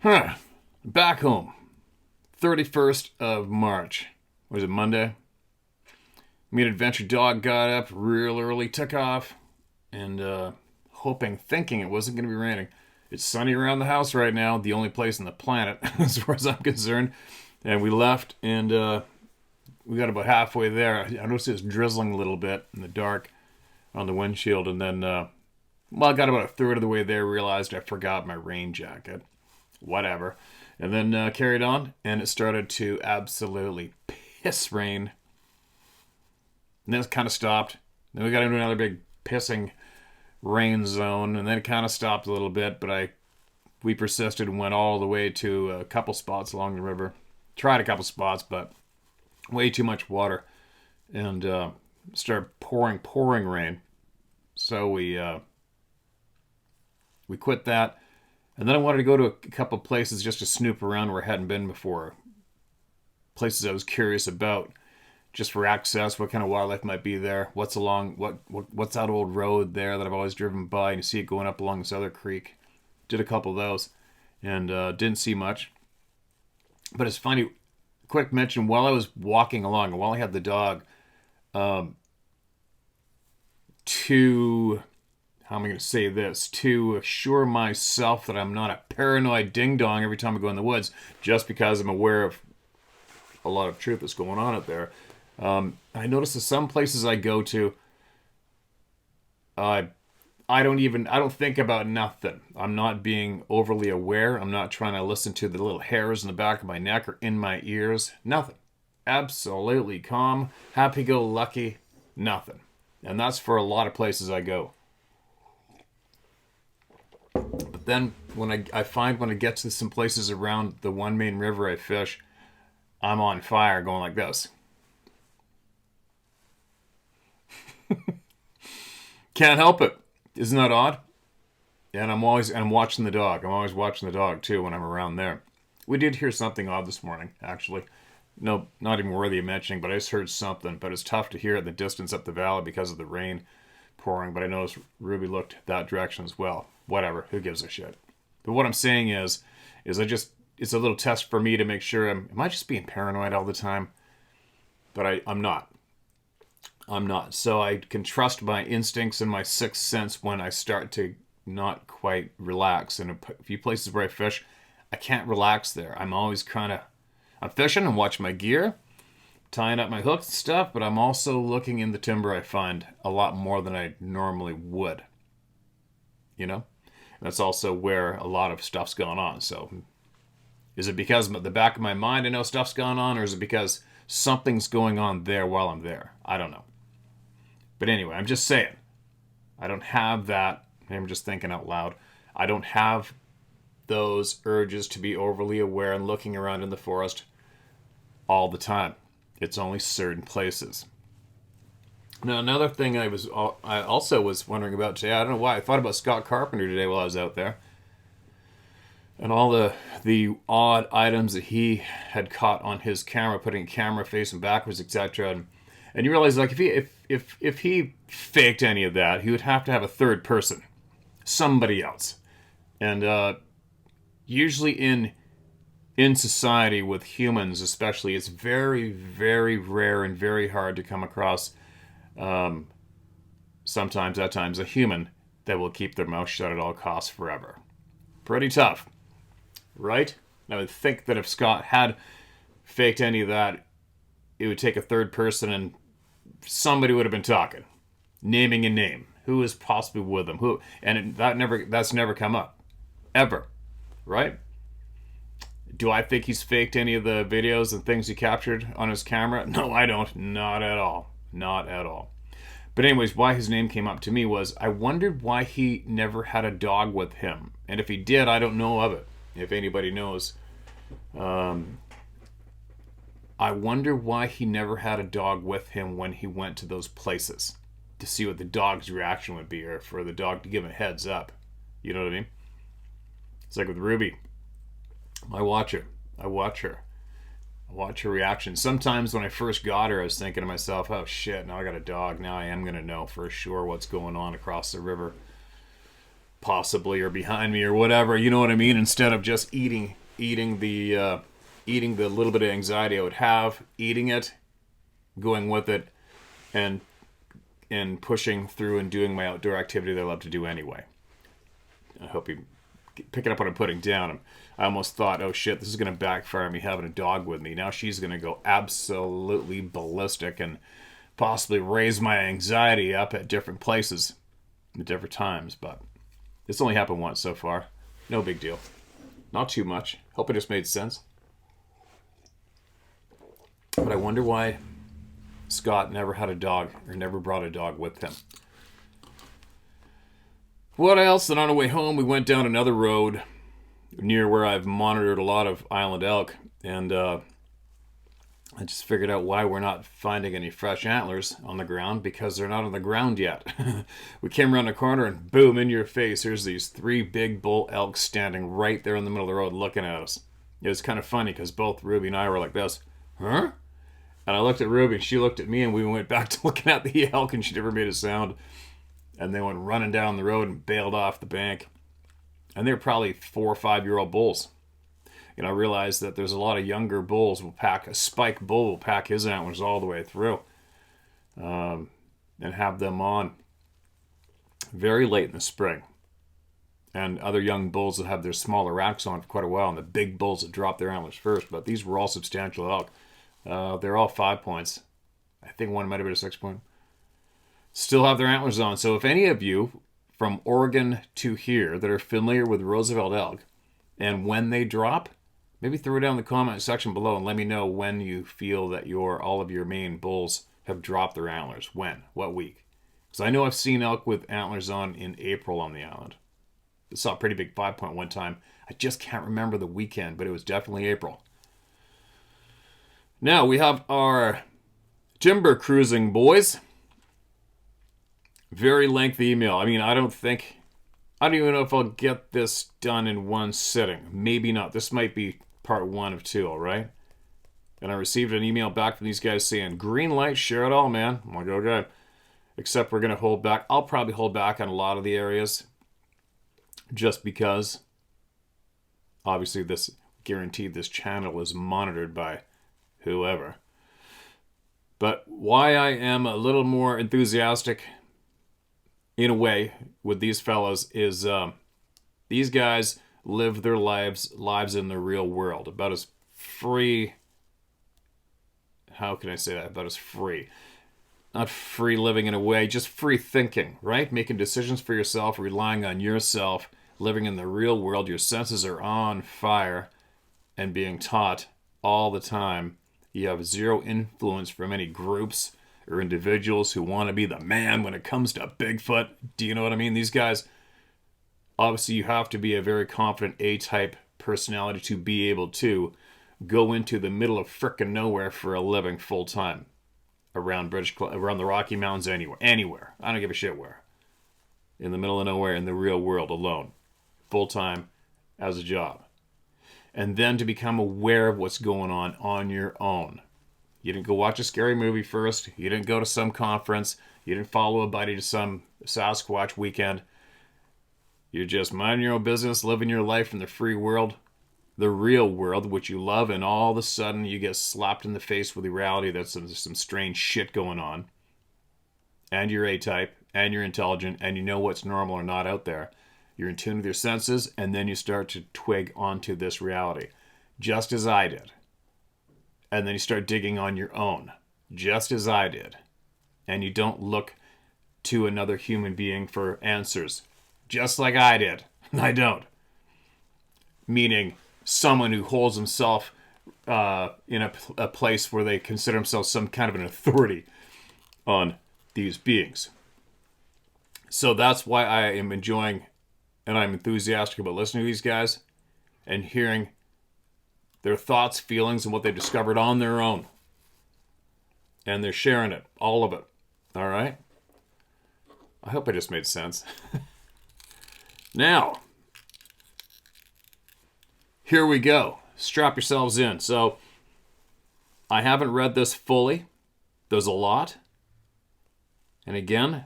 Back home. 31st of March. Was it Monday? Me and Adventure Dog got up real early, took off, and thinking it wasn't going to be raining. It's sunny around the house right now, the only place on the planet, as far as I'm concerned. And we left, and we got about halfway there. I noticed it was drizzling a little bit in the dark on the windshield, and then, I got about a third of the way there, realized I forgot my rain jacket. Whatever. And then carried on, and it started to absolutely piss rain. And then it kind of stopped. Then we got into another big pissing rain zone, and then it kind of stopped a little bit, but we persisted and went all the way to a couple spots along the river. Tried a couple spots, but way too much water, and started pouring rain. So we quit that, and then I wanted to go to a couple places just to snoop around where I hadn't been before. Places I was curious about, just for access, what kind of wildlife might be there, what's that old road there that I've always driven by, and you see it going up along this other creek. Did a couple of those, and didn't see much. But it's funny, quick mention, while I was walking along, and while I had the dog, how am I going to say this, to assure myself that I'm not a paranoid ding-dong every time I go in the woods, just because I'm aware of a lot of truth that's going on out there. I notice that some places I go to, I don't think about nothing. I'm not being overly aware. I'm not trying to listen to the little hairs in the back of my neck or in my ears. Nothing. Absolutely calm, happy-go-lucky, nothing. And that's for a lot of places I go. But then when I find when I get to some places around the one main river I fish, I'm on fire going like this. Can't help it. Isn't that odd? And I'm watching the dog. I'm always watching the dog too when I'm around there. We did hear something odd this morning, actually. No, not even worthy of mentioning, but I just heard something. But it's tough to hear at the distance up the valley because of the rain pouring. But I noticed Ruby looked that direction as well. Whatever, who gives a shit? But what I'm saying is it's a little test for me to make sure am I just being paranoid all the time? But I'm not. I'm not. So I can trust my instincts and my sixth sense when I start to not quite relax. And a few places where I fish, I can't relax there. I'm always I'm fishing and watching my gear, tying up my hooks and stuff, but I'm also looking in the timber I find a lot more than I normally would. You know? That's also where a lot of stuff's going on. So is it because at the back of my mind I know stuff's going on, or is it because something's going on there while I'm there? I don't know. But anyway, I'm just saying, I don't have that. I'm just thinking out loud. I don't have those urges to be overly aware and looking around in the forest all the time. It's only certain places. Now, another thing I also was wondering about today, I don't know why, I thought about Scott Carpenter today while I was out there. And all the odd items that he had caught on his camera, putting camera facing backwards, etc. And you realize, like, if he faked any of that, he would have to have a third person, somebody else. And usually in society with humans, especially, it's very, very rare and very hard to come across. Sometimes, at times, a human that will keep their mouth shut at all costs forever. Pretty tough, right? I would think that if Scott had faked any of that, it would take a third person and somebody would have been talking, naming a name. Who is possibly with him? Who? And that's never come up, ever, right? Do I think he's faked any of the videos and things he captured on his camera? No, I don't. Not at all. Not at all. But anyways, why his name came up to me was I wondered why he never had a dog with him. And if he did, I don't know of it. If anybody knows. I wonder why he never had a dog with him when he went to those places. To see what the dog's reaction would be, or for the dog to give him a heads up. You know what I mean? It's like with Ruby. I watch her. I watch her reaction. Sometimes when I first got her, I was thinking to myself, oh shit, now I got a dog. Now I am going to know for sure what's going on across the river. possibly, or behind me, or whatever. You know what I mean? Instead of just eating the little bit of anxiety I would have, eating it, going with it, and pushing through and doing my outdoor activity that I love to do anyway. I hope you pick it up what I'm putting down. I almost thought, oh shit, this is going to backfire me having a dog with me. Now she's going to go absolutely ballistic and possibly raise my anxiety up at different places at different times. But it's only happened once so far. No big deal. Not too much. Hope it just made sense. But I wonder why Scott never had a dog or never brought a dog with him. What else? Then on our way home, we went down another road near where I've monitored a lot of island elk, and I just figured out why we're not finding any fresh antlers on the ground, because they're not on the ground yet. We came around the corner and boom, in your face, here's these 3 big bull elk standing right there in the middle of the road looking at us. It was kind of funny because both Ruby and I were like this, huh? And I looked at Ruby and she looked at me, and we went back to looking at the elk, and she never made a sound. And they went running down the road and bailed off the bank. And they're probably 4 or 5 year old bulls. I realized that there's a lot of younger bulls a spike bull will pack his antlers all the way through. And have them on very late in the spring. And other young bulls that have their smaller racks on for quite a while, and the big bulls that drop their antlers first. But these were all substantial elk. They're all 5 points. I think one might have been a 6 point. Still have their antlers on. So if any of you from Oregon to here that are familiar with Roosevelt elk, and when they drop, maybe throw it down in the comment section below and let me know when you feel that all of your main bulls have dropped their antlers. When? What week? Because I know I've seen elk with antlers on in April on the island. I saw a pretty big 5 point one time. I just can't remember the weekend, but it was definitely April. Now we have our timber cruising boys. Very lengthy email. I mean, I don't even know if I'll get this done in one sitting. Maybe not. This might be part 1 of 2, all right? And I received an email back from these guys saying, green light, share it all, man. I'm like, okay. Except we're going to hold back. I'll probably hold back on a lot of the areas just because, obviously, this guaranteed this channel is monitored by whoever. But why I am a little more enthusiastic in a way with these fellas is these guys live their lives in the real world, about as free, how can I say that, about as free, not free living in a way, just free thinking, right? Making decisions for yourself, relying on yourself, living in the real world. Your senses are on fire and being taught all the time. You have zero influence from any groups or individuals who want to be the man when it comes to Bigfoot. Do you know what I mean? These guys, obviously you have to be a very confident A-type personality to be able to go into the middle of frickin' nowhere for a living full time around the Rocky Mountains, anywhere. I don't give a shit where. In the middle of nowhere in the real world alone. Full time as a job. And then to become aware of what's going on your own. You didn't go watch a scary movie first. You didn't go to some conference. You didn't follow a buddy to some Sasquatch weekend. You're just minding your own business, living your life in the free world, the real world, which you love, and all of a sudden you get slapped in the face with the reality that there's some strange shit going on. And you're A-type, and you're intelligent, and you know what's normal or not out there. You're in tune with your senses, and then you start to twig onto this reality, just as I did. And then you start digging on your own, just as I did. And you don't look to another human being for answers, just like I did. I don't. Meaning someone who holds himself in a place where they consider themselves some kind of an authority on these beings. So that's why I am enjoying and I'm enthusiastic about listening to these guys and hearing their thoughts, feelings, and what they've discovered on their own. And they're sharing it, all of it. All right? I hope I just made sense. Now, here we go. Strap yourselves in. So, I haven't read this fully. There's a lot. And again,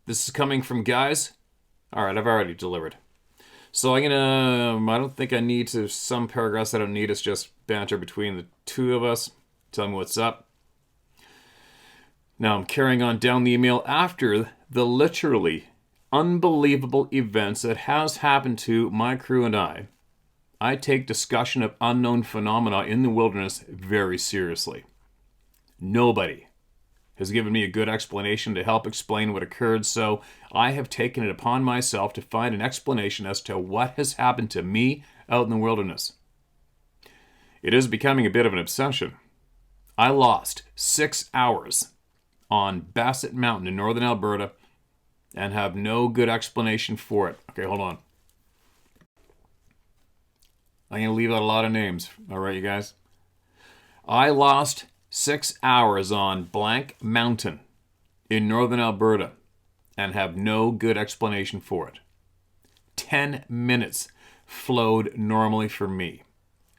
this is coming from guys All right, I've already delivered. So I'm gonna, I don't think I need to, some paragraphs I don't need, it's just banter between the two of us. Tell me what's up. Now I'm carrying on down the email after the literally unbelievable events that has happened to my crew and I take discussion of unknown phenomena in the wilderness very seriously. Nobody has given me a good explanation to help explain what occurred, so I have taken it upon myself to find an explanation as to what has happened to me out in the wilderness. It is becoming a bit of an obsession. I lost 6 hours on Bassett Mountain in northern Alberta and have no good explanation for it. Okay, hold on. I'm going to leave out a lot of names. All right, you guys? I lost 6 hours on blank mountain in northern Alberta and have no good explanation for it. 10 minutes flowed normally for me.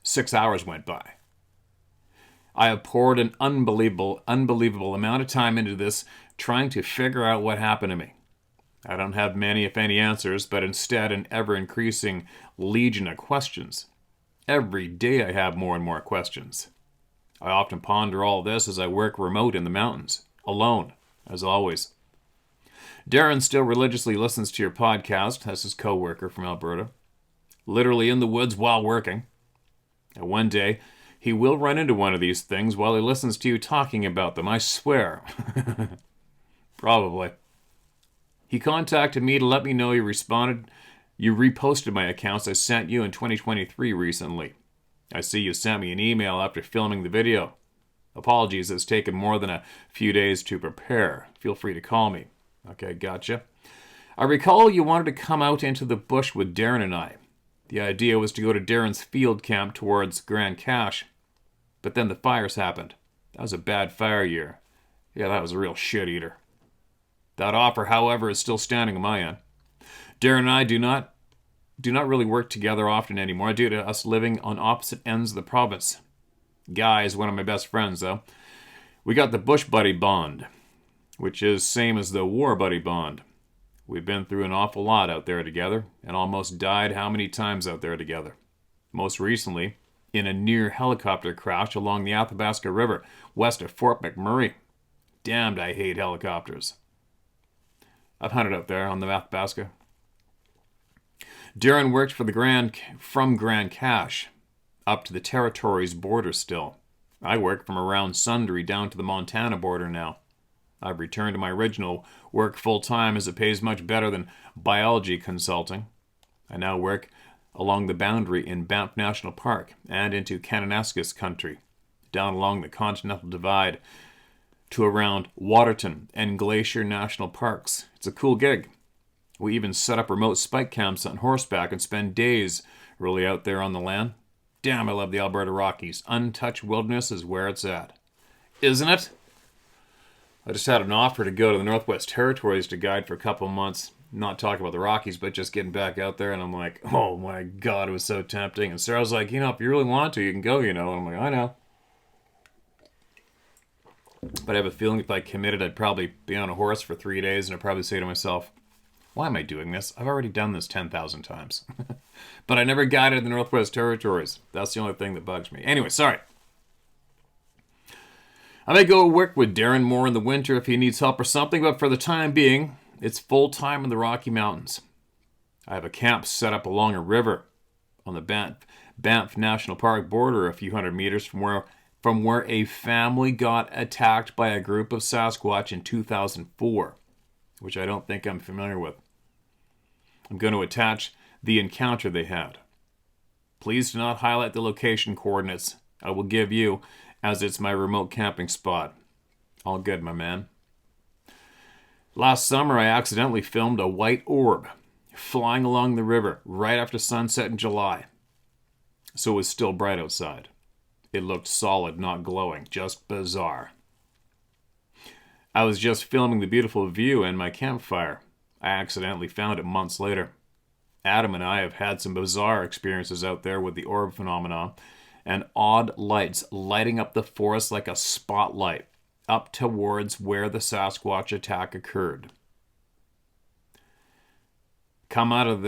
6 hours went by. I have poured an unbelievable amount of time into this, trying to figure out what happened to me. I don't have many, if any, answers, but instead an ever-increasing legion of questions. Every day I have more and more questions. I often ponder all this as I work remote in the mountains, alone, as always. Darren still religiously listens to your podcast, that's his co-worker from Alberta, literally in the woods while working. And one day, he will run into one of these things while he listens to you talking about them, I swear. Probably. He contacted me to let me know you reposted my accounts I sent you in 2023 recently. I see you sent me an email after filming the video. Apologies, it's taken more than a few days to prepare. Feel free to call me. Okay, gotcha. I recall you wanted to come out into the bush with Darren and I. The idea was to go to Darren's field camp towards Grand Cache. But then the fires happened. That was a bad fire year. Yeah, that was a real shit eater. That offer, however, is still standing on my end. Darren and I do not really work together often anymore due to us living on opposite ends of the province. Guy is one of my best friends, though. We got the bush buddy bond, which is same as the war buddy bond. We've been through an awful lot out there together, and almost died how many times out there together. Most recently, in a near helicopter crash along the Athabasca River, west of Fort McMurray. Damned, I hate helicopters. I've hunted out there on the Athabasca. Darren worked from Grand Cache up to the Territories border still. I work from around Sundre down to the Montana border now. I've returned to my original work full-time as it pays much better than biology consulting. I now work along the boundary in Banff National Park and into Kananaskis country, down along the Continental Divide to around Waterton and Glacier National Parks. It's a cool gig. We even set up remote spike camps on horseback and spend days really out there on the land. Damn, I love the Alberta Rockies. Untouched wilderness is where it's at. Isn't it? I just had an offer to go to the Northwest Territories to guide for a couple months. Not talking about the Rockies, but just getting back out there. And I'm like, oh my God, it was so tempting. And Sarah was like, if you really want to, you can go, And I'm like, I know. But I have a feeling if I committed, I'd probably be on a horse for 3 days. And I'd probably say to myself, why am I doing this? I've already done this 10,000 times. But I never guided the Northwest Territories. That's the only thing that bugs me. Anyway, sorry. I may go work with Darren more in the winter if he needs help or something, but for the time being, it's full-time in the Rocky Mountains. I have a camp set up along a river on the Banff National Park border a few hundred meters from where a family got attacked by a group of Sasquatch in 2004, which I don't think I'm familiar with. I'm going to attach the encounter they had. Please do not highlight the location coordinates I will give you, as it's my remote camping spot. All good, my man. Last summer, I accidentally filmed a white orb flying along the river right after sunset in July. So it was still bright outside. It looked solid, not glowing, just bizarre. I was just filming the beautiful view and my campfire. I accidentally found it months later. Adam and I have had some bizarre experiences out there with the orb phenomenon and odd lights lighting up the forest like a spotlight up towards where the Sasquatch attack occurred. Come out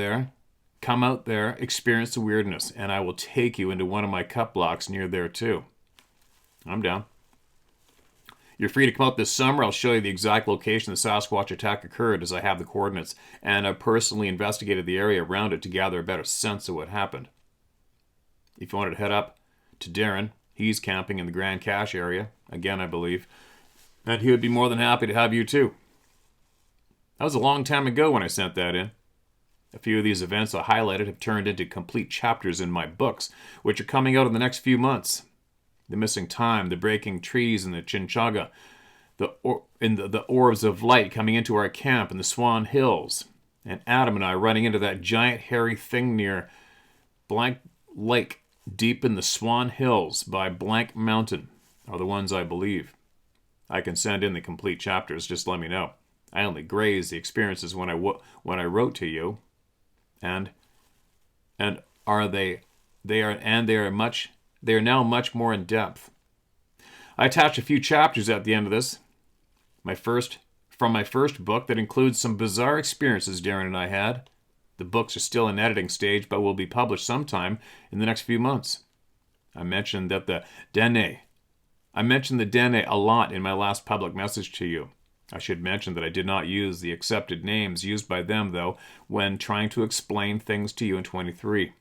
there, experience the weirdness, and I will take you into one of my cut blocks near there too. I'm down. You're free to come out this summer. I'll show you the exact location the Sasquatch attack occurred, as I have the coordinates, and I've personally investigated the area around it to gather a better sense of what happened. If you wanted to head up to Darren, he's camping in the Grand Cache area, again I believe, and he would be more than happy to have you too. That was a long time ago when I sent that in. A few of these events I highlighted have turned into complete chapters in my books, which are coming out in the next few months. The missing time, the breaking trees in the Chinchaga, the orbs of light coming into our camp in the Swan Hills, and Adam and I running into that giant hairy thing near blank lake deep in the Swan Hills by blank mountain are the ones I believe. I can send in the complete chapters, just let me know. I only grazed the experiences when I wrote to you, and they are now much more in depth. I attached a few chapters at the end of this. From my first book that includes some bizarre experiences Darren and I had. The books are still in editing stage, but will be published sometime in the next few months. I mentioned the Dene a lot in my last public message to you. I should mention that I did not use the accepted names used by them, though, when trying to explain things to you in 23.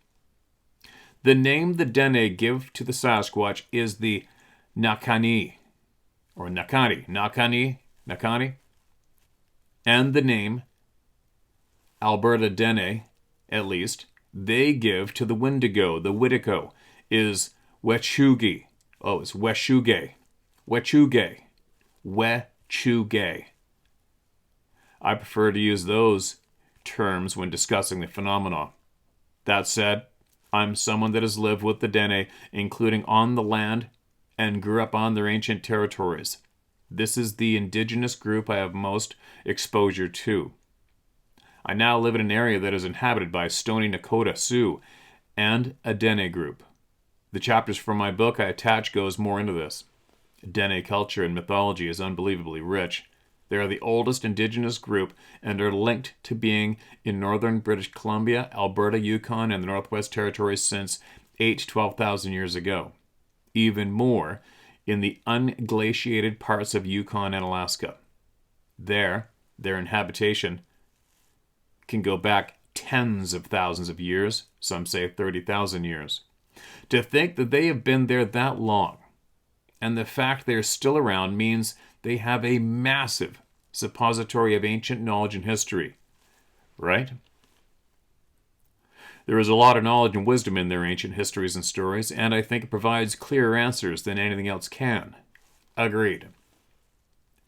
The name the Dene give to the Sasquatch is the Nakani, or Nakani, and the name Alberta Dene, at least, they give to the Wendigo, the Witico, is Wechuge. Oh, it's Wechuge. I prefer to use those terms when discussing the phenomena. That said, I'm someone that has lived with the Dene, including on the land, and grew up on their ancient territories. This is the Indigenous group I have most exposure to. I now live in an area that is inhabited by Stoney Nakoda Sioux and a Dene group. The chapters from my book I attach goes more into this. Dene culture and mythology is unbelievably rich. They are the oldest Indigenous group and are linked to being in northern British Columbia, Alberta, Yukon, and the Northwest Territories since 8,000 to 12,000 years ago. Even more in the unglaciated parts of Yukon and Alaska. Their inhabitation can go back tens of thousands of years, some say 30,000 years. To think that they have been there that long, and the fact they are still around, means they have a massive suppository of ancient knowledge and history. Right? There is a lot of knowledge and wisdom in their ancient histories and stories, and I think it provides clearer answers than anything else can. Agreed.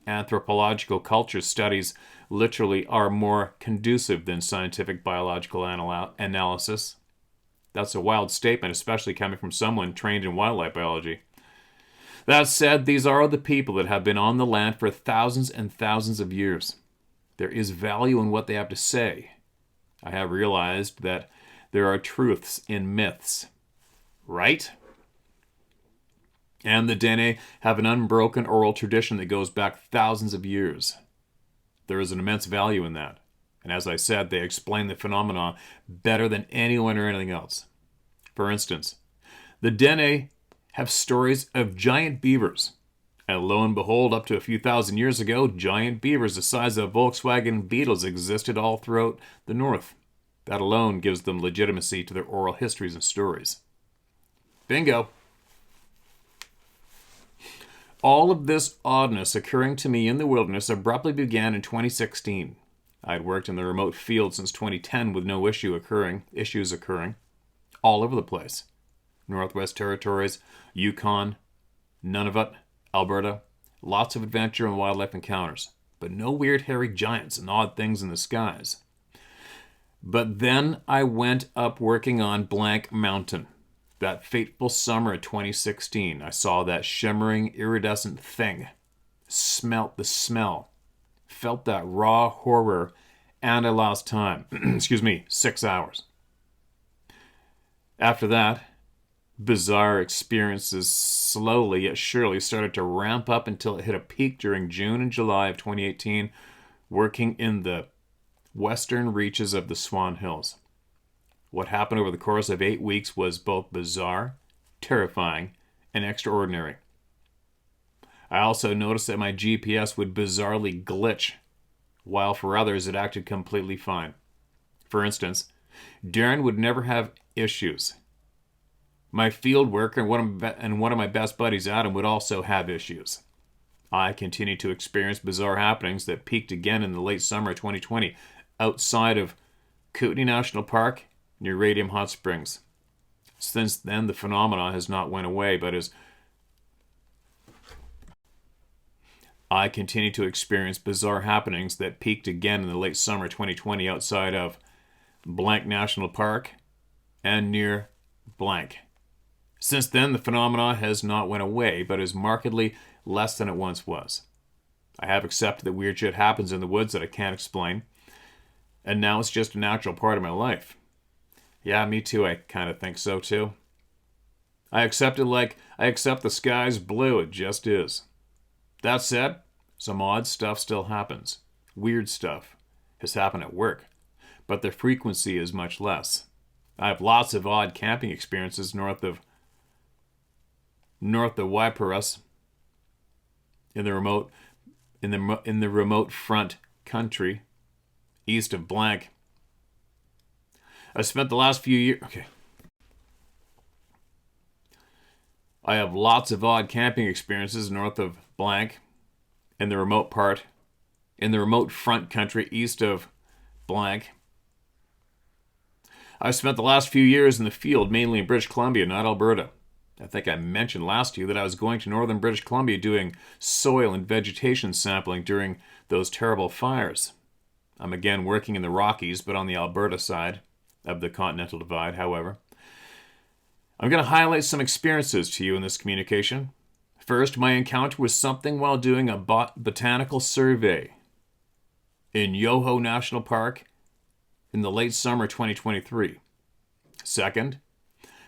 Anthropological culture studies literally are more conducive than scientific biological analysis. That's a wild statement, especially coming from someone trained in wildlife biology. That said, these are the people that have been on the land for thousands and thousands of years. There is value in what they have to say. I have realized that there are truths in myths. Right? And the Dene have an unbroken oral tradition that goes back thousands of years. There is an immense value in that. And as I said, they explain the phenomena better than anyone or anything else. For instance, the Dene have stories of giant beavers. And lo and behold, up to a few thousand years ago, giant beavers the size of Volkswagen Beetles existed all throughout the north. That alone gives them legitimacy to their oral histories and stories. Bingo! All of this oddness occurring to me in the wilderness abruptly began in 2016. I had worked in the remote field since 2010 with no issues occurring all over the place. Northwest Territories, Yukon, Nunavut, Alberta, lots of adventure and wildlife encounters, but no weird hairy giants and odd things in the skies. But then I went up working on Blank Mountain. That fateful summer of 2016, I saw that shimmering, iridescent thing. Smelt the smell. Felt that raw horror, and I lost time. 6 hours. After that, bizarre experiences slowly yet surely started to ramp up until it hit a peak during June and July of 2018, working in the western reaches of the Swan Hills. What happened over the course of 8 weeks was both bizarre, terrifying, and extraordinary. I also noticed that my GPS would bizarrely glitch, while for others it acted completely fine. For instance, Darren would never have issues. My field worker and one of my best buddies, Adam, would also have issues. I continued to experience bizarre happenings that peaked again in the late summer of 2020 outside of Yoho National Park near Radium Hot Springs. Since then, the phenomena has not went away, but I continue to experience bizarre happenings that peaked again in the late summer 2020 outside of blank National Park and near blank. Since then, the phenomena has not went away, but is markedly less than it once was. I have accepted that weird shit happens in the woods that I can't explain, and now it's just a natural part of my life. Yeah, me too, I kind of think so too. I accept it like I accept the sky's blue, it just is. That said, some odd stuff still happens. Weird stuff has happened at work, but the frequency is much less. I have lots of odd camping experiences north of Waiparas in the remote front country east of blank. I spent the last few years. Okay. I have lots of odd camping experiences north of blank in the remote front country east of blank. I've spent the last few years in the field, mainly in British Columbia, not Alberta. I think I mentioned last to you that I was going to northern British Columbia doing soil and vegetation sampling during those terrible fires. I'm again working in the Rockies, but on the Alberta side of the Continental Divide, however. I'm going to highlight some experiences to you in this communication. First, my encounter with something while doing a botanical survey in Yoho National Park in the late summer 2023. Second,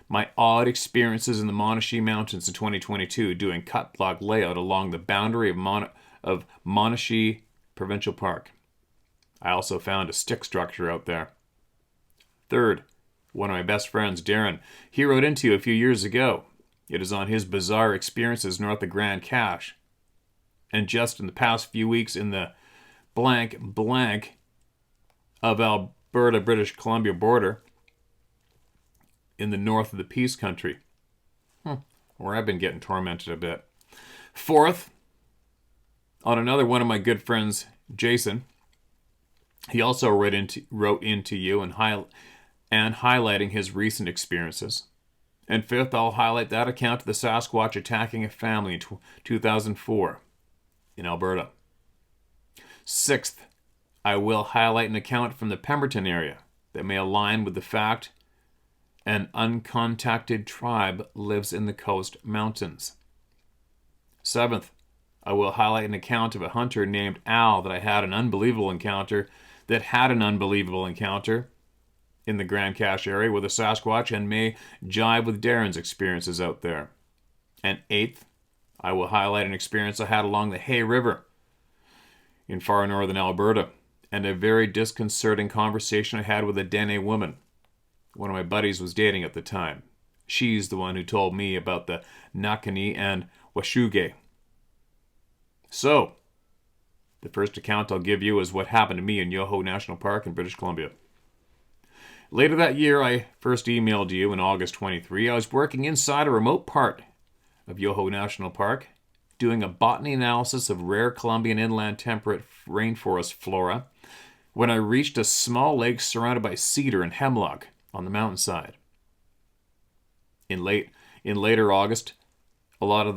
my odd experiences in the Monashee Mountains in 2022 doing cut block layout along the boundary of Monashee Provincial Park. I also found a stick structure out there. Third, one of my best friends, Darren, he wrote into you a few years ago. It is on his bizarre experiences north of Grand Cache. And just in the past few weeks in the blank of Alberta, British Columbia border in the north of the Peace Country, where I've been getting tormented a bit. Fourth, on another one of my good friends, Jason, he also wrote into you and highlighting his recent experiences. And fifth, I'll highlight that account of the Sasquatch attacking a family in 2004 in Alberta. Sixth, I will highlight an account from the Pemberton area that may align with the fact an uncontacted tribe lives in the coast mountains. Seventh, I will highlight an account of a hunter named Al that had an unbelievable encounter in the Grand Cache area with a Sasquatch and may jive with Darren's experiences out there. And eighth, I will highlight an experience I had along the Hay River in far northern Alberta and a very disconcerting conversation I had with a Dene woman. One of my buddies was dating at the time. She's the one who told me about the Nakani and Washuge. So, the first account I'll give you is what happened to me in Yoho National Park in British Columbia. Later that year, I first emailed you in August 23. I was working inside a remote part of Yoho National Park, doing a botany analysis of rare Colombian inland temperate rainforest flora, when I reached a small lake surrounded by cedar and hemlock on the mountainside. In later August, a lot of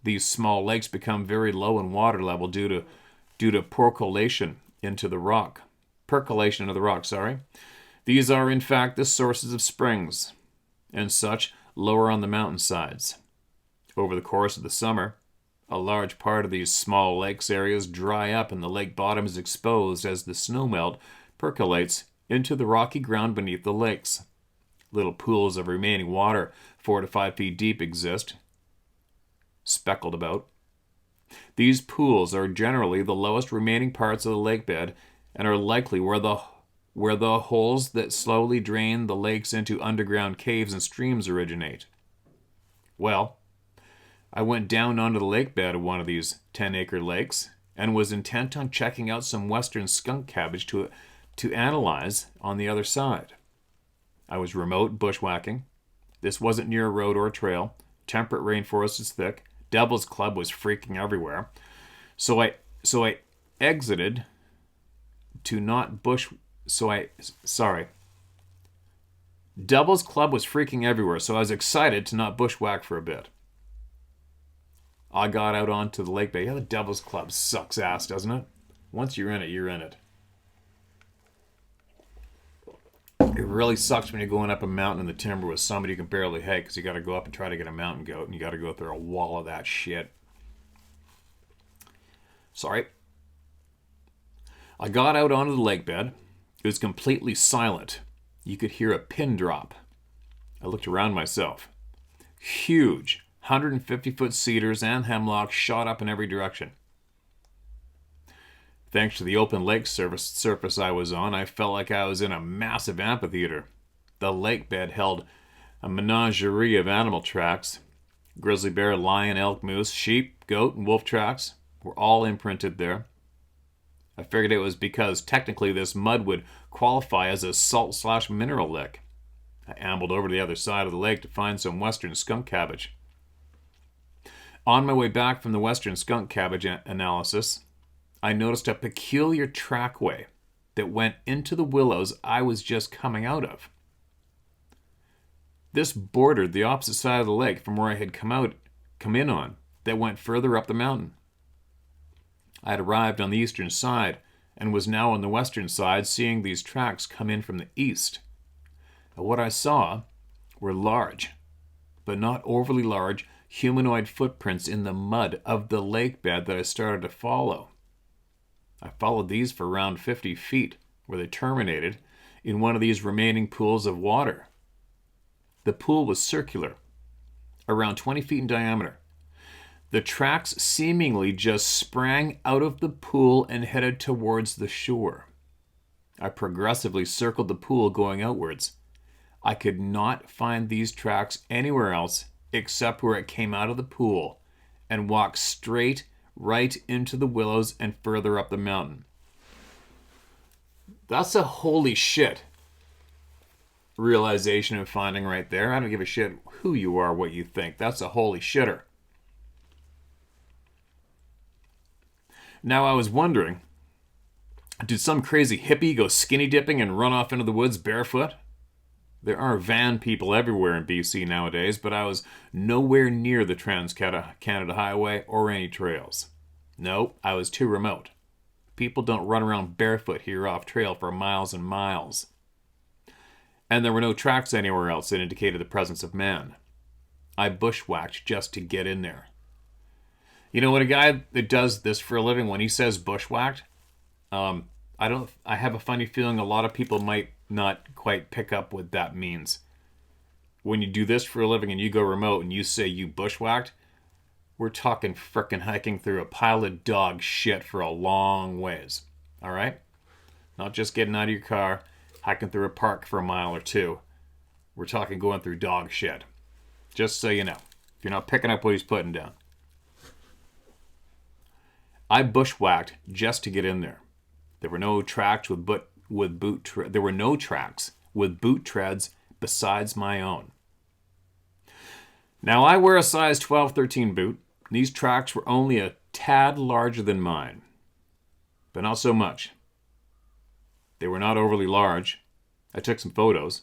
these small lakes become very low in water level due to percolation into the rock. These are, in fact, the sources of springs and such lower on the mountainsides. Over the course of the summer, a large part of these small lakes areas dry up and the lake bottom is exposed as the snowmelt percolates into the rocky ground beneath the lakes. Little pools of remaining water 4 to 5 feet deep exist, speckled about. These pools are generally the lowest remaining parts of the lake bed and are likely where the where the holes that slowly drain the lakes into underground caves and streams originate. Well, I went down onto the lake bed of one of these 10-acre lakes and was intent on checking out some western skunk cabbage to analyze on the other side. I was remote bushwhacking. This wasn't near a road or a trail. Temperate rainforest is thick. Devil's Club was freaking everywhere. So I exited to not bush... Sorry. Devil's Club was freaking everywhere, so I was excited to not bushwhack for a bit. I got out onto the lake bed. Yeah, the Devil's Club sucks ass, doesn't it? Once you're in it, you're in it. It really sucks when you're going up a mountain in the timber with somebody you can barely hike, because you got to go up and try to get a mountain goat, and you got to go through a wall of that shit. Sorry. I got out onto the lake bed. It was completely silent. You could hear a pin drop. I looked around myself. Huge 150-foot cedars and hemlock shot up in every direction. Thanks to the open lake surface I was on, I felt like I was in a massive amphitheater. The lake bed held a menagerie of animal tracks. Grizzly bear, lion, elk, moose, sheep, goat, and wolf tracks were all imprinted there. I figured it was because technically this mud would qualify as a salt/mineral lick. I ambled over to the other side of the lake to find some western skunk cabbage. On my way back from the western skunk cabbage analysis, I noticed a peculiar trackway that went into the willows I was just coming out of. This bordered the opposite side of the lake from where I had come in on, that went further up the mountain. I had arrived on the eastern side and was now on the western side, seeing these tracks come in from the east. And what I saw were large, but not overly large, humanoid footprints in the mud of the lake bed that I started to follow. I followed these for around 50 feet, where they terminated in one of these remaining pools of water. The pool was circular, around 20 feet in diameter. The tracks seemingly just sprang out of the pool and headed towards the shore. I progressively circled the pool going outwards. I could not find these tracks anywhere else except where it came out of the pool and walked straight right into the willows and further up the mountain. That's a holy shit realization and finding right there. I don't give a shit who you are, what you think. That's a holy shitter. Now I was wondering, did some crazy hippie go skinny dipping and run off into the woods barefoot? There are van people everywhere in BC nowadays, but I was nowhere near the Trans-Canada Highway or any trails. No, I was too remote. People don't run around barefoot here off trail for miles and miles. And there were no tracks anywhere else that indicated the presence of man. I bushwhacked just to get in there. You know what, a guy that does this for a living, when he says bushwhacked, I have a funny feeling a lot of people might not quite pick up what that means. When you do this for a living and you go remote and you say you bushwhacked, we're talking frickin' hiking through a pile of dog shit for a long ways. All right? Not just getting out of your car, hiking through a park for a mile or two. We're talking going through dog shit. Just so you know. If you're not picking up what he's putting down. I bushwhacked just to get in there. There were no tracks with boot treads besides my own. Now I wear a size 12-13 boot. These tracks were only a tad larger than mine, but not so much. They were not overly large. I took some photos.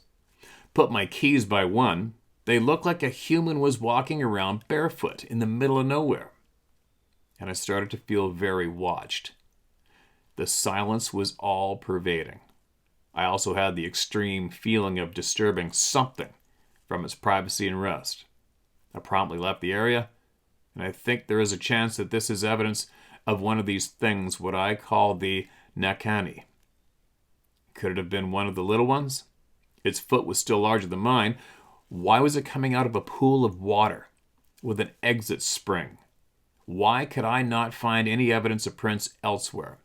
Put my keys by one. They looked like a human was walking around barefoot in the middle of nowhere. And I started to feel very watched. The silence was all pervading. I also had the extreme feeling of disturbing something from its privacy and rest. I promptly left the area, and I think there is a chance that this is evidence of one of these things, what I call the nakan. Could it have been one of the little ones? Its foot was still larger than mine. Why was it coming out of a pool of water with an exit spring? Why could I not find any evidence of prints elsewhere?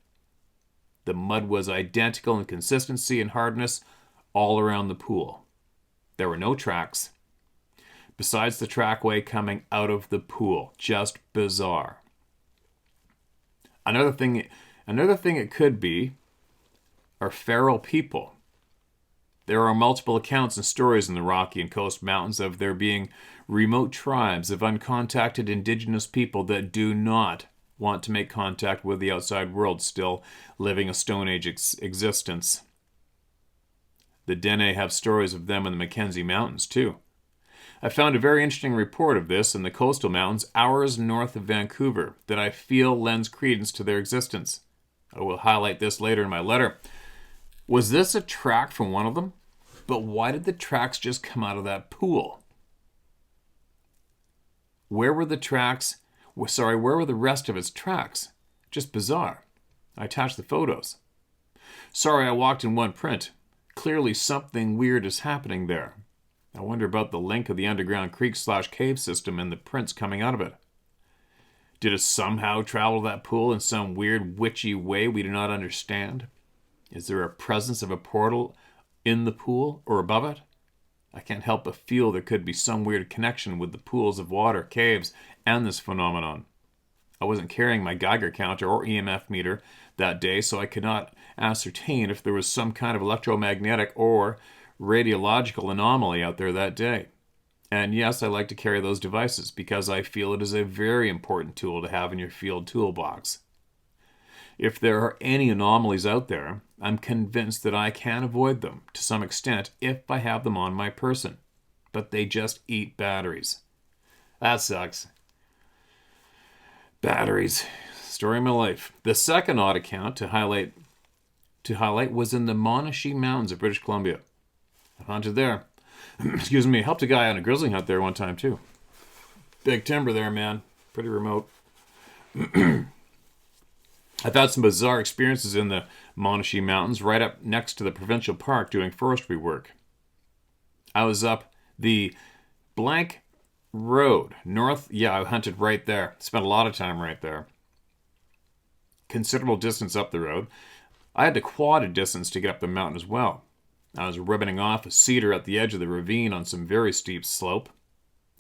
The mud was identical in consistency and hardness all around the pool. There were no tracks besides the trackway coming out of the pool. Just bizarre. Another thing it could be are feral people. There are multiple accounts and stories in the Rocky and Coast Mountains of there being remote tribes of uncontacted Indigenous people that do not want to make contact with the outside world, still living a Stone Age existence. The Dene have stories of them in the Mackenzie Mountains, too. I found a very interesting report of this in the coastal mountains hours north of Vancouver that I feel lends credence to their existence. I will highlight this later in my letter. Was this a track from one of them? But why did the tracks just come out of that pool? Where were the tracks? Where were the rest of its tracks? Just bizarre. I attached the photos. Sorry I walked in one print. Clearly something weird is happening there. I wonder about the link of the underground creek/cave system and the prints coming out of it. Did it somehow travel to that pool in some weird witchy way we do not understand? Is there a presence of a portal in the pool or above it? I can't help but feel there could be some weird connection with the pools of water, caves, and this phenomenon. I wasn't carrying my Geiger counter or EMF meter that day, so I could not ascertain if there was some kind of electromagnetic or radiological anomaly out there that day. And yes, I like to carry those devices because I feel it is a very important tool to have in your field toolbox. If there are any anomalies out there, I'm convinced that I can avoid them to some extent if I have them on my person. But they just eat batteries. That sucks. Batteries. Story of my life. The second odd account to highlight was in the Monashee Mountains of British Columbia. I hunted there. Excuse me. Helped a guy on a grizzly hunt there one time too. Big timber there, man. Pretty remote. I've had some bizarre experiences in the Monashee Mountains right up next to the provincial park doing forestry work. I was up the blank road north. Yeah, I hunted right there. Spent a lot of time right there. Considerable distance up the road. I had to quad a distance to get up the mountain as well. I was ribboning off a cedar at the edge of the ravine on some very steep slope.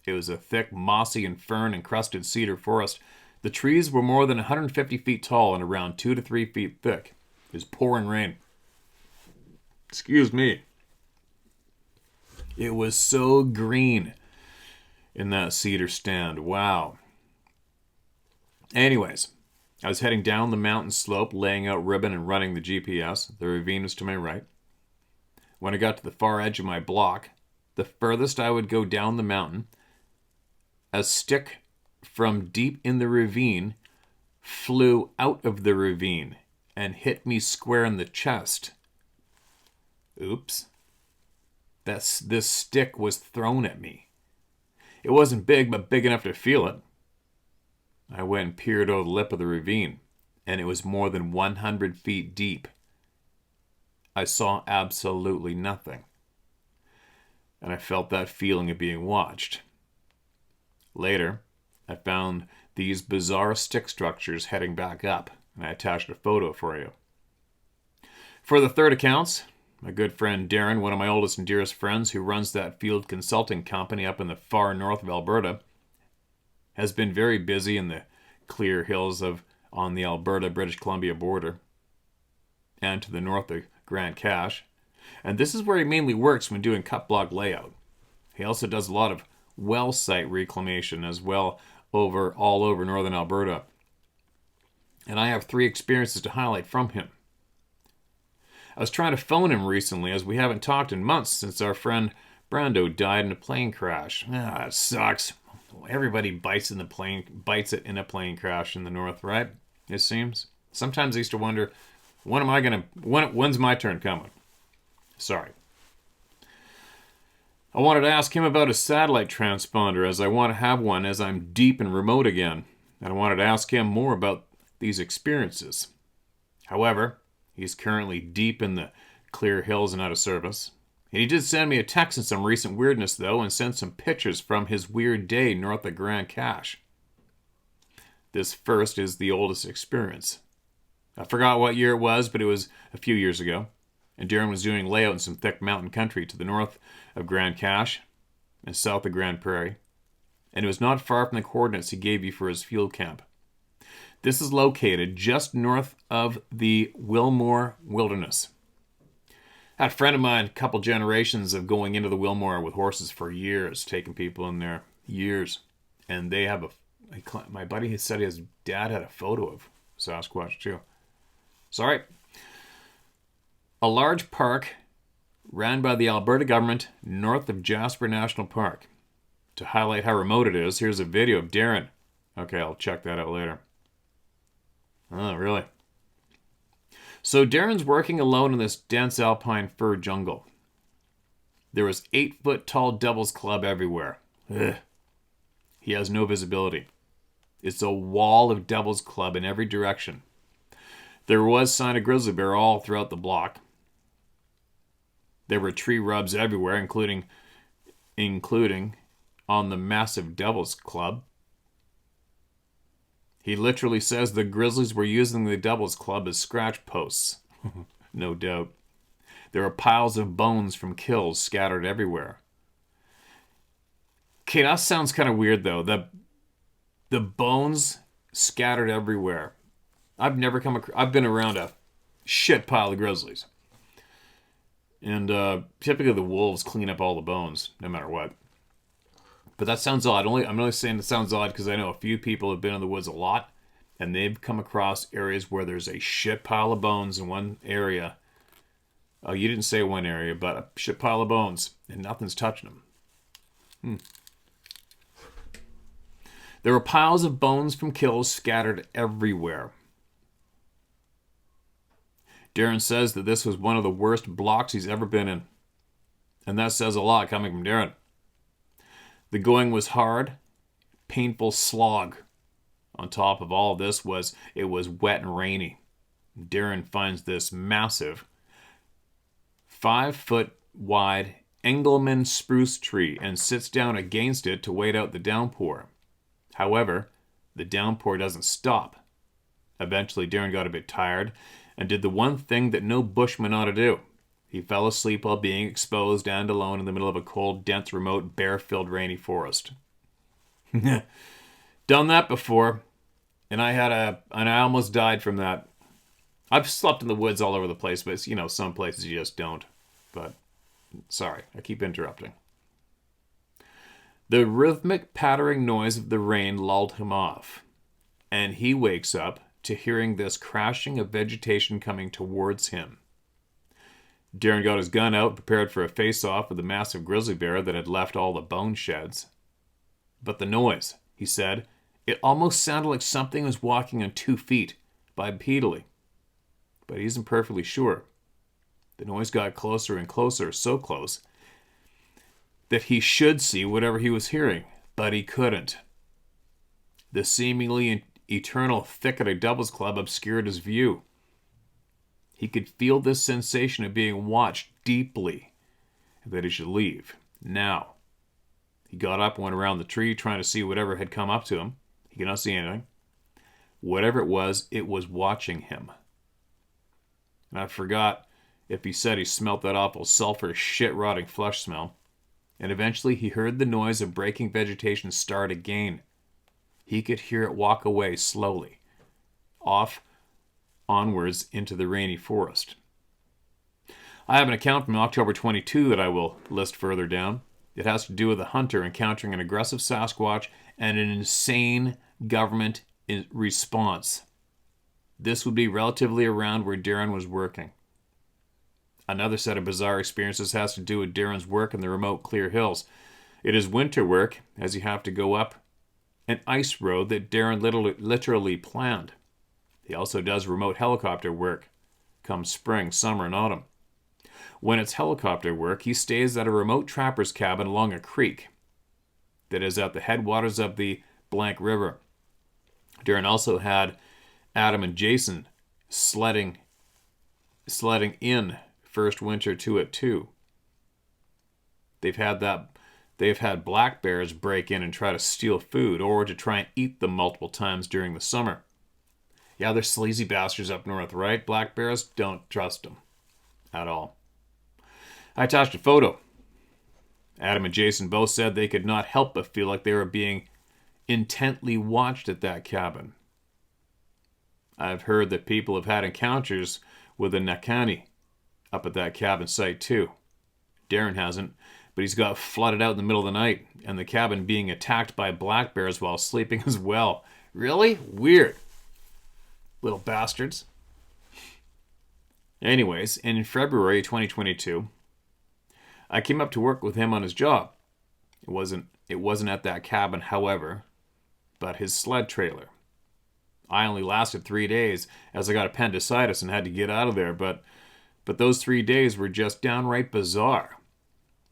It was a thick, mossy and fern-encrusted cedar forest. The trees were more than 150 feet tall and around 2 to 3 feet thick. It was pouring rain. Excuse me. It was so green in that cedar stand. Wow. Anyways, I was heading down the mountain slope, laying out ribbon and running the GPS. The ravine was to my right. When I got to the far edge of my block, the furthest I would go down the mountain, a stick from deep in the ravine flew out of the ravine and hit me square in the chest. Oops. This stick was thrown at me. It wasn't big, but big enough to feel it. I went and peered over the lip of the ravine, and it was more than 100 feet deep. I saw absolutely nothing, and I felt that feeling of being watched. Later, I found these bizarre stick structures heading back up, and I attached a photo for you. For the third accounts, my good friend Darren, one of my oldest and dearest friends who runs that field consulting company up in the far north of Alberta, has been very busy in the clear hills on the Alberta-British Columbia border and to the north of Grand Cache. And this is where he mainly works when doing cut block layout. He also does a lot of well site reclamation as well all over northern Alberta. And I have 3 experiences to highlight from him. I was trying to phone him recently as we haven't talked in months since our friend Brando died in a plane crash. That sucks. Everybody bites it in a plane crash in the north, right? It seems. Sometimes I used to wonder, when's my turn coming? Sorry. I wanted to ask him about a satellite transponder as I want to have one as I'm deep and remote again. And I wanted to ask him more about these experiences. However, he's currently deep in the clear hills and out of service. And he did send me a text and some recent weirdness, though, and sent some pictures from his weird day north of Grand Cache. This first is the oldest experience. I forgot what year it was, but it was a few years ago. And Darren was doing layout in some thick mountain country to the north of Grand Cache and south of Grand Prairie. And it was not far from the coordinates he gave you for his field camp. This is located just north of the Wilmore Wilderness. I had a friend of mine, a couple generations of going into the Wilmore with horses for years, taking people in there, years. And they have my buddy had said his dad had a photo of Sasquatch too. Sorry. A large park ran by the Alberta government north of Jasper National Park. To highlight how remote it is, here's a video of Darren. Okay, I'll check that out later. Oh, really? So Darren's working alone in this dense alpine fir jungle. There was 8-foot-tall devil's club everywhere. Ugh. He has no visibility. It's a wall of devil's club in every direction. There was sign of grizzly bear all throughout the block. There were tree rubs everywhere, including on the massive devil's club. He literally says the grizzlies were using the devil's club as scratch posts. No doubt. There are piles of bones from kills scattered everywhere. Okay, that sounds kind of weird though. The bones scattered everywhere. I've been around a shit pile of grizzlies. And typically the wolves clean up all the bones, no matter what. But that sounds odd. I'm only saying it sounds odd because I know a few people have been in the woods a lot, and they've come across areas where there's a shit pile of bones in one area. Oh, you didn't say one area, but a shit pile of bones, and nothing's touching them. There were piles of bones from kills scattered everywhere. Darren says that this was one of the worst blocks he's ever been in. And that says a lot coming from Darren. The going was hard, painful slog. On top of all of this it was wet and rainy. Darren finds this massive 5-foot wide Engelmann spruce tree and sits down against it to wait out the downpour. However, the downpour doesn't stop. Eventually, Darren got a bit tired and did the one thing that no bushman ought to do. He fell asleep while being exposed and alone in the middle of a cold, dense, remote, bear-filled, rainy forest. Done that before, and I almost died from that. I've slept in the woods all over the place, but some places you just don't. But sorry, I keep interrupting. The rhythmic pattering noise of the rain lulled him off, and he wakes up to hearing this crashing of vegetation coming towards him. Darren got his gun out, prepared for a face-off with the massive grizzly bear that had left all the bone sheds. But the noise, he said, it almost sounded like something was walking on 2 feet, bipedally. But he isn't perfectly sure. The noise got closer and closer, so close that he should see whatever he was hearing, but he couldn't. The seemingly eternal thicket of devil's club obscured his view. He could feel this sensation of being watched deeply, and that he should leave, now. He got up and went around the tree, trying to see whatever had come up to him. He could not see anything. Whatever it was watching him. And I forgot if he said he smelt that awful sulfur, shit-rotting flesh smell. And eventually he heard the noise of breaking vegetation start again. He could hear it walk away slowly, onwards into the rainy forest. I have an account from October 22 that I will list further down. It has to do with a hunter encountering an aggressive Sasquatch and an insane government response. This would be relatively around where Darren was working. Another set of bizarre experiences has to do with Darren's work in the remote Clear Hills. It is winter work, as you have to go up an ice road that Darren literally planned. He also does remote helicopter work, come spring, summer, and autumn. When it's helicopter work, he stays at a remote trapper's cabin along a creek that is at the headwaters of the Blank River. Darren also had Adam and Jason sledding in first winter to it too. They've had black bears break in and try to steal food or to try and eat them multiple times during the summer. Yeah, they're sleazy bastards up north, right? Black bears, don't trust them at all. I attached a photo. Adam and Jason both said they could not help but feel like they were being intently watched at that cabin. I've heard that people have had encounters with a nakan up at that cabin site too. Darren hasn't, but he's got flooded out in the middle of the night, and the cabin being attacked by black bears while sleeping as well. Really? Weird. Little bastards. Anyways, in February 2022, I came up to work with him on his job. It wasn't at that cabin, however, but his sled trailer. I only lasted 3 days as I got appendicitis and had to get out of there, but those 3 days were just downright bizarre.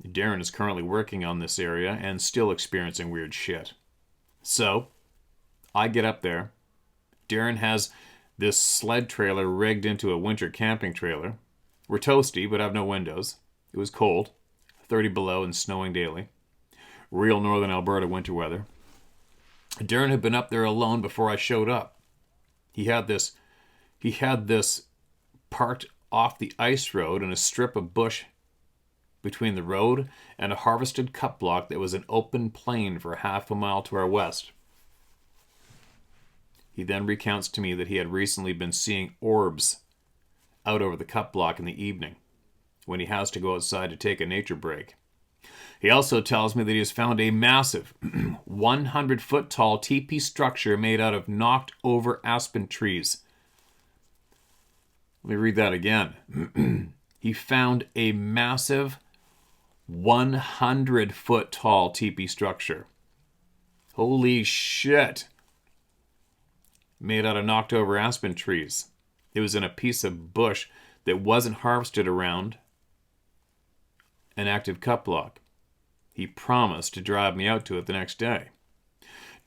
Darren is currently working on this area and still experiencing weird shit. So, I get up there. Darren has this sled trailer rigged into a winter camping trailer. We're toasty, but have no windows. It was cold, 30 below and snowing daily. Real northern Alberta winter weather. Darren had been up there alone before I showed up. He had this parked off the ice road in a strip of bush between the road and a harvested cut block that was an open plain for half a mile to our west. He then recounts to me that he had recently been seeing orbs out over the cut block in the evening when he has to go outside to take a nature break. He also tells me that he has found a massive 100-foot tall teepee structure made out of knocked over aspen trees. Let me read that again. He found a massive 100-foot tall teepee structure. Holy shit. Made out of knocked over aspen trees. It was in a piece of bush that wasn't harvested around an active cut block. He promised to drive me out to it the next day.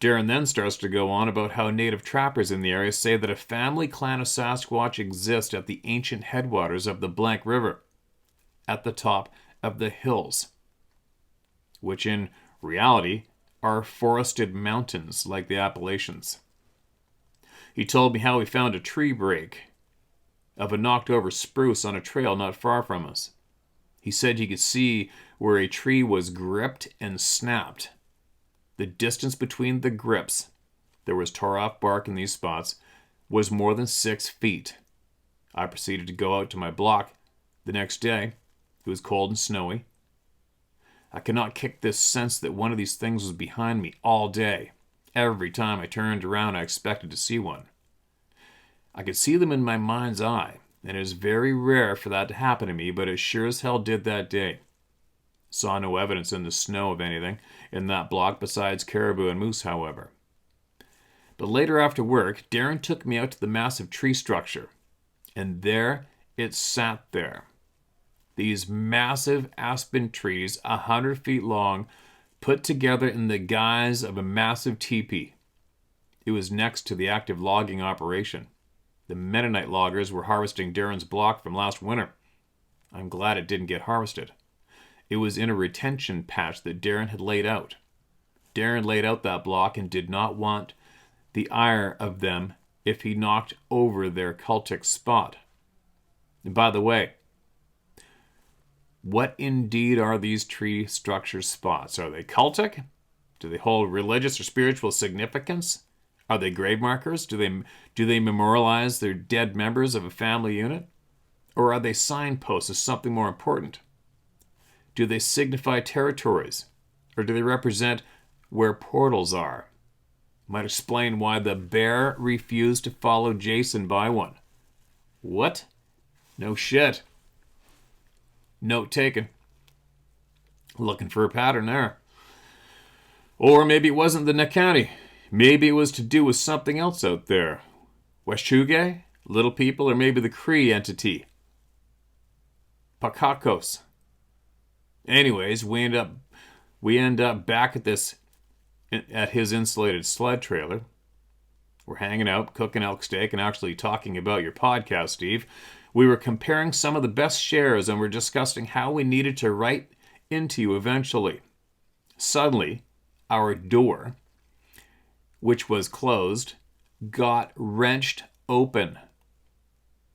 Darren then starts to go on about how native trappers in the area say that a family clan of Sasquatch exist at the ancient headwaters of the Blank River, at the top of the hills, which in reality are forested mountains like the Appalachians. He told me how he found a tree break of a knocked over spruce on a trail not far from us. He said he could see where a tree was gripped and snapped. The distance between the grips, there was tore off bark in these spots, was more than 6 feet. I proceeded to go out to my block the next day. It was cold and snowy. I could not kick this sense that one of these things was behind me all day. Every time I turned around, I expected to see one. I could see them in my mind's eye, and it is very rare for that to happen to me, but it sure as hell did that day. Saw no evidence in the snow of anything in that block besides caribou and moose, however. But later after work, Darren took me out to the massive tree structure, and there it sat there. These massive aspen trees, 100 feet long, put together in the guise of a massive teepee. It was next to the active logging operation. The Mennonite loggers were harvesting Darren's block from last winter. I'm glad it didn't get harvested. It was in a retention patch that Darren had laid out. Darren laid out that block and did not want the ire of them if he knocked over their cultic spot. And by the way, what indeed are these tree structure spots? Are they cultic? Do they hold religious or spiritual significance? Are they grave markers? Do they memorialize their dead members of a family unit? Or are they signposts of something more important? Do they signify territories? Or do they represent where portals are? Might explain why the bear refused to follow Jason by one. What? No shit. Note taken. Looking for a pattern there. Or maybe it wasn't the nakan. Maybe it was to do with something else out there. Weshchuge? Little people? Or maybe the Cree entity? Pakakos. Anyways, we end up back at his insulated sled trailer. We're hanging out, cooking elk steak, and actually talking about your podcast, Steve. We were comparing some of the best shares, and we're discussing how we needed to write into you eventually. Suddenly, our door, which was closed, got wrenched open.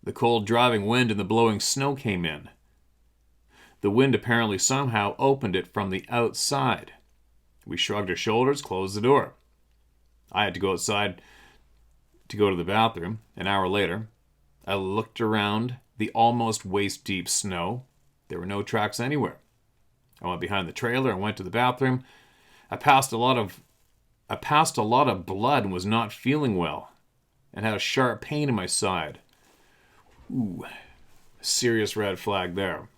The cold driving wind and the blowing snow came in. The wind apparently somehow opened it from the outside. We shrugged our shoulders, closed the door. I had to go outside to go to the bathroom. An hour later, I looked around the almost waist-deep snow. There were no tracks anywhere. I went behind the trailer and went to the bathroom. I passed a lot of blood and was not feeling well, and had a sharp pain in my side. Ooh, serious red flag there.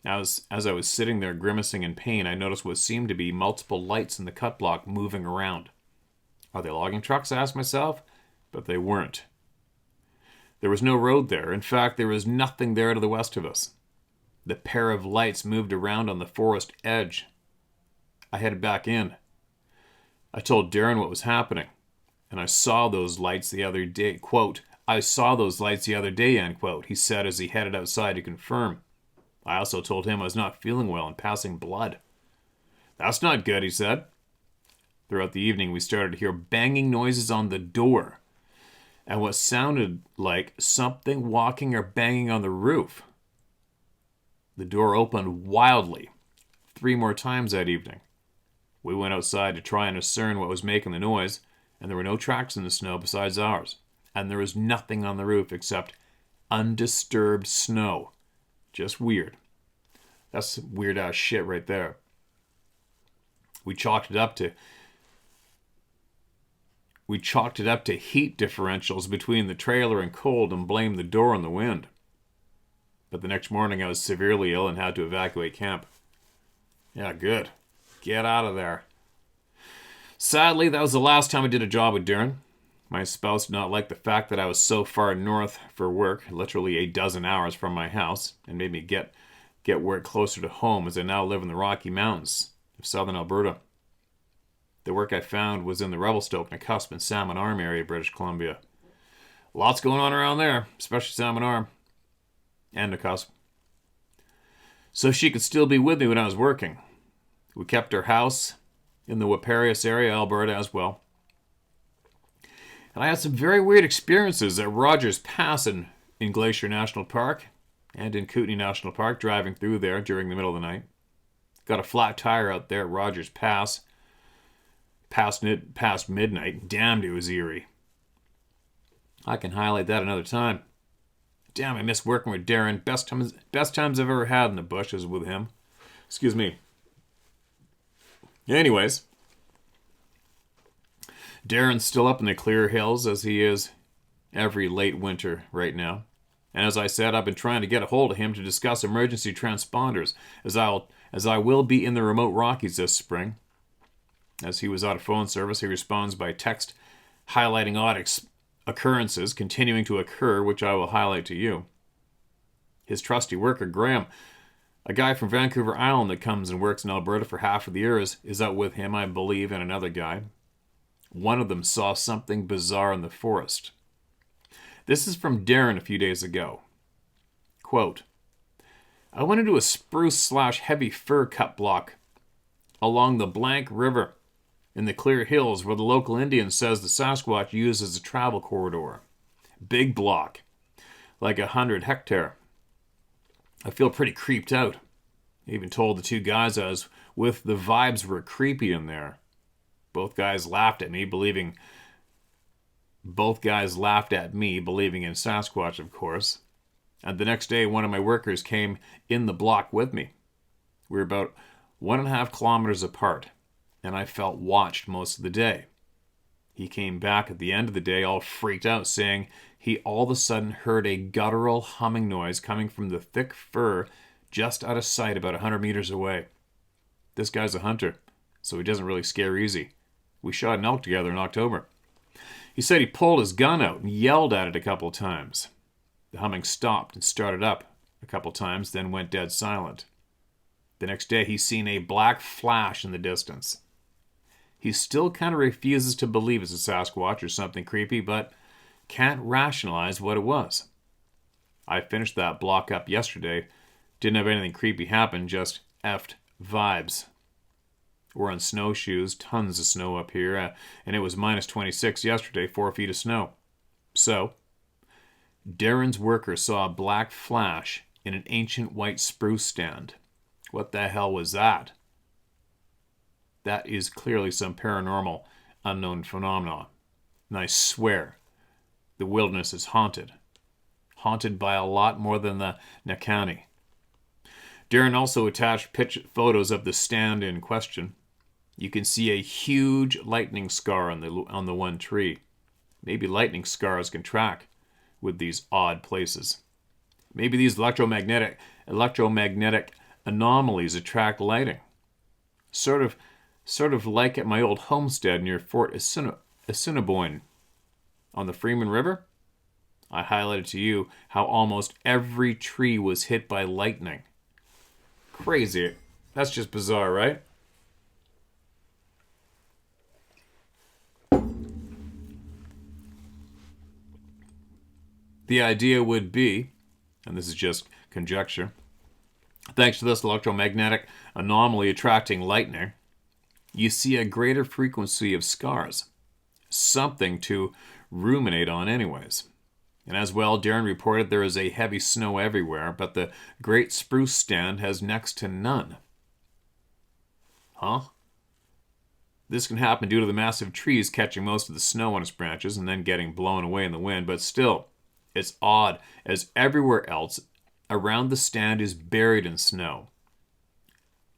As I was sitting there grimacing in pain, I noticed what seemed to be multiple lights in the cut block moving around. Are they logging trucks? I asked myself, but they weren't. There was no road there. In fact, there was nothing there to the west of us. The pair of lights moved around on the forest edge. I headed back in. I told Darren what was happening, and I saw those lights the other day. Quote, I saw those lights the other day, end quote, he said as he headed outside to confirm. I also told him I was not feeling well and passing blood. That's not good, he said. Throughout the evening, we started to hear banging noises on the door, and what sounded like something walking or banging on the roof. The door opened wildly 3 more times that evening. We went outside to try and discern what was making the noise, and there were no tracks in the snow besides ours, and there was nothing on the roof except undisturbed snow. Just weird. That's weird ass shit right there. We chalked it up to heat differentials between the trailer and cold and blamed the door on the wind. But the next morning I was severely ill and had to evacuate camp. Yeah, good. Get out of there. Sadly, that was the last time I did a job with Darren. My spouse did not like the fact that I was so far north for work, literally a dozen hours from my house, and made me get work closer to home as I now live in the Rocky Mountains of southern Alberta. The work I found was in the Revelstoke, Nakusp, and Salmon Arm area of British Columbia. Lots going on around there, especially Salmon Arm and Nakusp. So she could still be with me when I was working. We kept her house in the Waparius area, Alberta, as well. And I had some very weird experiences at Rogers Pass in Glacier National Park and in Kootenay National Park, driving through there during the middle of the night. Got a flat tire out there at Rogers Pass past midnight. Damned, it was eerie. I can highlight that another time. Damn, I miss working with Darren. Best times I've ever had in the bush is with him. Excuse me. Anyways, Darren's still up in the clear hills as he is every late winter right now. And as I said, I've been trying to get a hold of him to discuss emergency transponders, as I will be in the remote Rockies this spring. As he was out of phone service, he responds by text highlighting odd occurrences continuing to occur, which I will highlight to you. His trusty worker, Graham, a guy from Vancouver Island that comes and works in Alberta for half of the year, is out with him, I believe, and another guy. One of them saw something bizarre in the forest. This is from Darren a few days ago. Quote, I went into a spruce/heavy fir cut block along the Blank River in the Clear Hills where the local Indian says the Sasquatch uses a travel corridor. Big block, like 100 hectare. I feel pretty creeped out. I even told the 2 guys I was with the vibes were creepy in there. Both guys laughed at me, believing in Sasquatch, of course. And the next day, one of my workers came in the block with me. We were about 1.5 kilometers apart, and I felt watched most of the day. He came back at the end of the day all freaked out, saying he all of a sudden heard a guttural humming noise coming from the thick fir just out of sight about 100 meters away. This guy's a hunter, so he doesn't really scare easy. We shot an elk together in October. He said he pulled his gun out and yelled at it a couple times. The humming stopped and started up a couple times, then went dead silent. The next day, he seen a black flash in the distance. He still kind of refuses to believe it's a Sasquatch or something creepy, but can't rationalize what it was. I finished that block up yesterday. Didn't have anything creepy happen, just effed vibes. We're on snowshoes, tons of snow up here, and it was minus 26 yesterday, 4 feet of snow. So, Darren's worker saw a black flash in an ancient white spruce stand. What the hell was that? That is clearly some paranormal, unknown phenomena. And I swear, the wilderness is haunted. Haunted by a lot more than the nakan. Darren also attached photos of the stand in question. You can see a huge lightning scar on the one tree. Maybe lightning scars can track with these odd places. Maybe these electromagnetic anomalies attract lighting. Sort of like at my old homestead near Fort Assiniboine on the Freeman River. I highlighted to you how almost every tree was hit by lightning. Crazy. That's just bizarre, right? The idea would be, and this is just conjecture, thanks to this electromagnetic anomaly attracting lightning, you see a greater frequency of scars. Something to ruminate on anyways. And as well, Darren reported there is a heavy snow everywhere, but the great spruce stand has next to none. Huh? This can happen due to the massive trees catching most of the snow on its branches and then getting blown away in the wind, but still, it's odd, as everywhere else around the stand is buried in snow.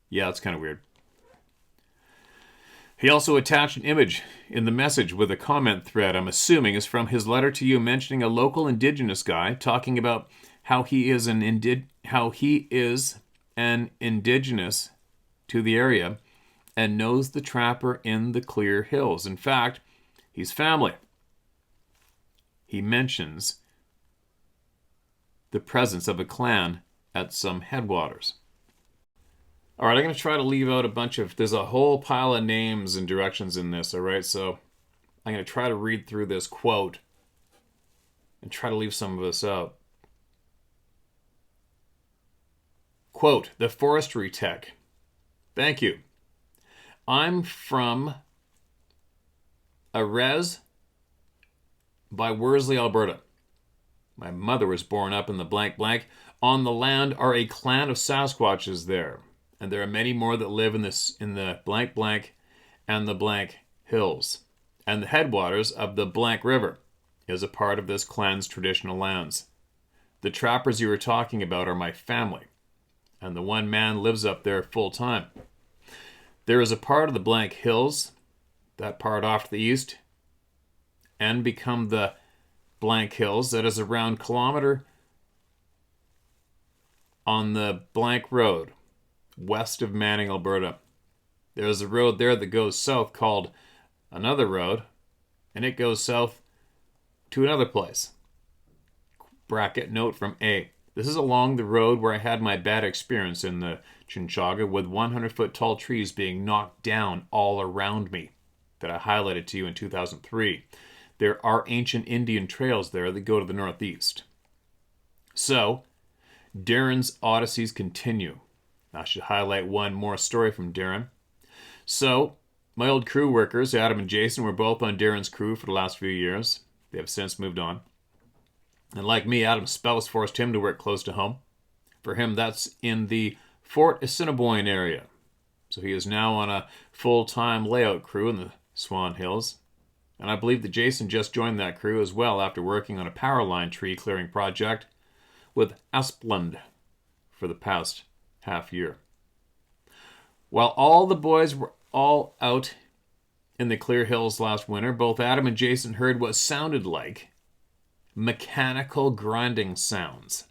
Yeah, it's kind of weird. He also attached an image in the message with a comment thread I'm assuming is from his letter to you mentioning a local Indigenous guy talking about how he is an Indigenous to the area and knows the trapper in the Clear Hills. In fact, he's family. He mentions the presence of a clan at some headwaters. All right, I'm going to try to leave out a bunch of... There's a whole pile of names and directions in this, all right? So I'm going to try to read through this quote and try to leave some of this out. Quote, the forestry tech. Thank you. I'm from Arez by Worsley, Alberta. My mother was born up in the blank blank. On the land are a clan of Sasquatches there. And there are many more that live in the blank blank and the blank hills. And the headwaters of the blank river is a part of this clan's traditional lands. The trappers you were talking about are my family. And the one man lives up there full time. There is a part of the blank hills, that part off to the east, and become the blank hills that is around kilometer on the blank road west of Manning, Alberta. There's a road there that goes south called another road, and it goes south to another place. Bracket note from A. This is along the road where I had my bad experience in the Chinchaga with 100-foot tall trees being knocked down all around me that I highlighted to you in 2003. There are ancient Indian trails there that go to the northeast. So, Darren's odysseys continue. I should highlight one more story from Darren. So, my old crew workers, Adam and Jason, were both on Darren's crew for the last few years. They have since moved on. And like me, Adam's spouse forced him to work close to home. For him, that's in the Fort Assiniboine area. So he is now on a full-time layout crew in the Swan Hills. And I believe that Jason just joined that crew as well after working on a power line tree clearing project with Asplund for the past half year. While all the boys were all out in the Clear Hills last winter, both Adam and Jason heard what sounded like mechanical grinding sounds.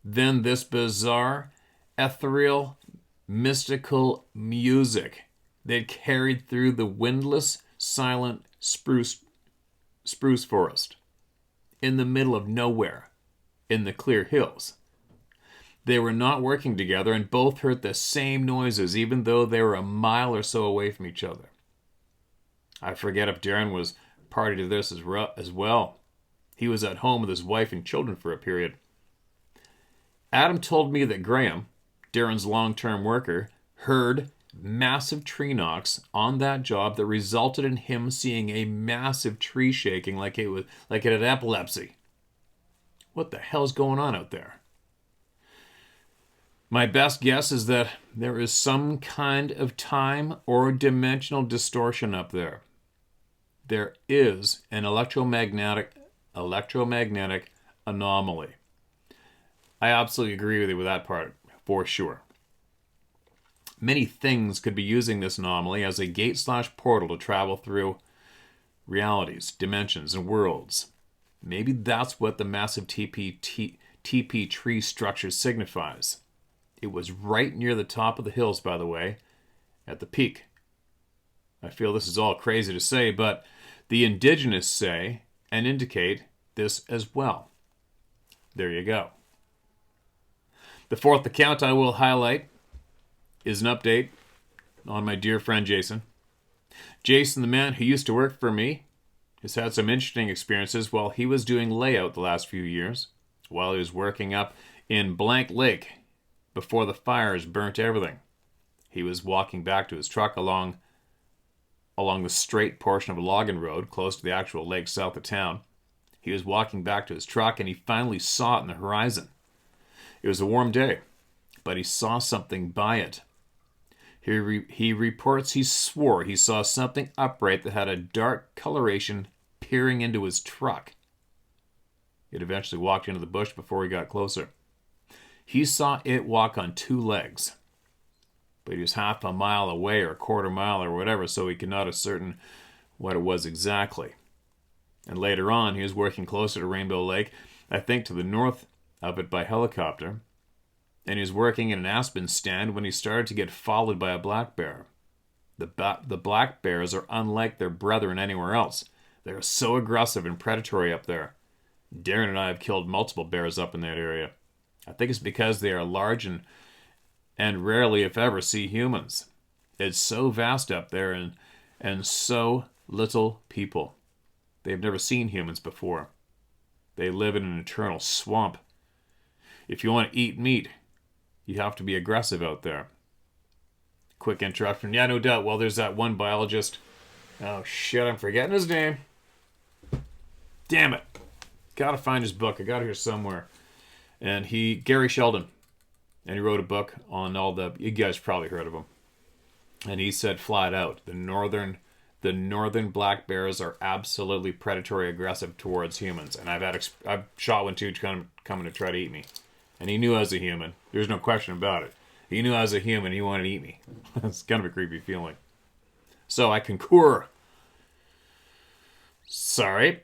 Then this bizarre, ethereal, mystical music that carried through the windless, silent spruce forest in the middle of nowhere in the Clear Hills. They were not working together and both heard the same noises, even though they were a mile or so away from each other. I forget if Darren was party to this as well. He was at home with his wife and children for a period. Adam told me that Graham, Darren's long-term worker, heard massive tree knocks on that job that resulted in him seeing a massive tree shaking like it had epilepsy. What the hell is going on out there? My best guess is that there is some kind of time or dimensional distortion up there. There is an electromagnetic anomaly. I absolutely agree with you with that part, for sure. Many things could be using this anomaly as a gate/portal to travel through realities, dimensions, and worlds. Maybe that's what the massive TP tree structure signifies. It was right near the top of the hills, by the way, at the peak. I feel this is all crazy to say, but the Indigenous say and indicate this as well. There you go. The fourth account I will highlight is an update on my dear friend Jason. Jason, the man who used to work for me, has had some interesting experiences while he was doing layout the last few years, while he was working up in Blank Lake before the fires burnt everything. He was walking back to his truck along the straight portion of a logging road close to the actual lake south of town. He was walking back to his truck and he finally saw it in the horizon. It was a warm day, but he saw something by it. He reports he swore he saw something upright that had a dark coloration peering into his truck. It eventually walked into the bush before he got closer. He saw it walk on two legs, but he was half a mile away or a quarter mile or whatever, so he could not ascertain what it was exactly. And later on, he was working closer to Rainbow Lake, I think to the north of it by helicopter, and he was working in an aspen stand when he started to get followed by a black bear. The black bears are unlike their brethren anywhere else. They are so aggressive and predatory up there. Darren and I have killed multiple bears up in that area. I think it's because they are large and rarely, if ever, see humans. It's so vast up there and so little people. They've never seen humans before. They live in an eternal swamp. If you want to eat meat, you have to be aggressive out there. Quick interruption. Yeah, no doubt. Well, there's that one biologist. Oh, shit, I'm forgetting his name. Damn it. Gotta find his book. I got it here somewhere. And Gary Sheldon. And he wrote a book on all you guys probably heard of him. And he said flat out, the northern black bears are absolutely predatory aggressive towards humans. And I've shot one too coming to try to eat me. And he knew as a human. There's no question about it. He knew as a human he wanted to eat me. It's kind of a creepy feeling. So I concur. Sorry.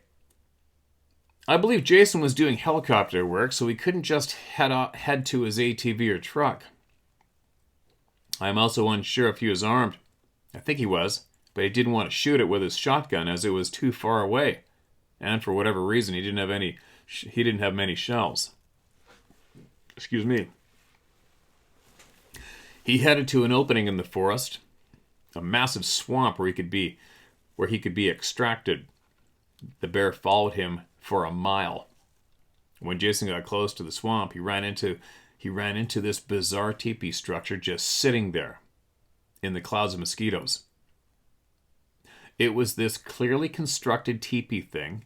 I believe Jason was doing helicopter work, so he couldn't just head to his ATV or truck. I am also unsure if he was armed. I think he was, but he didn't want to shoot it with his shotgun as it was too far away. And for whatever reason, he didn't have many shells. Excuse me. He headed to an opening in the forest, a massive swamp where he could be extracted. The bear followed him for a mile. When Jason got close to the swamp, he ran into this bizarre teepee structure just sitting there in the clouds of mosquitoes. It was this clearly constructed teepee thing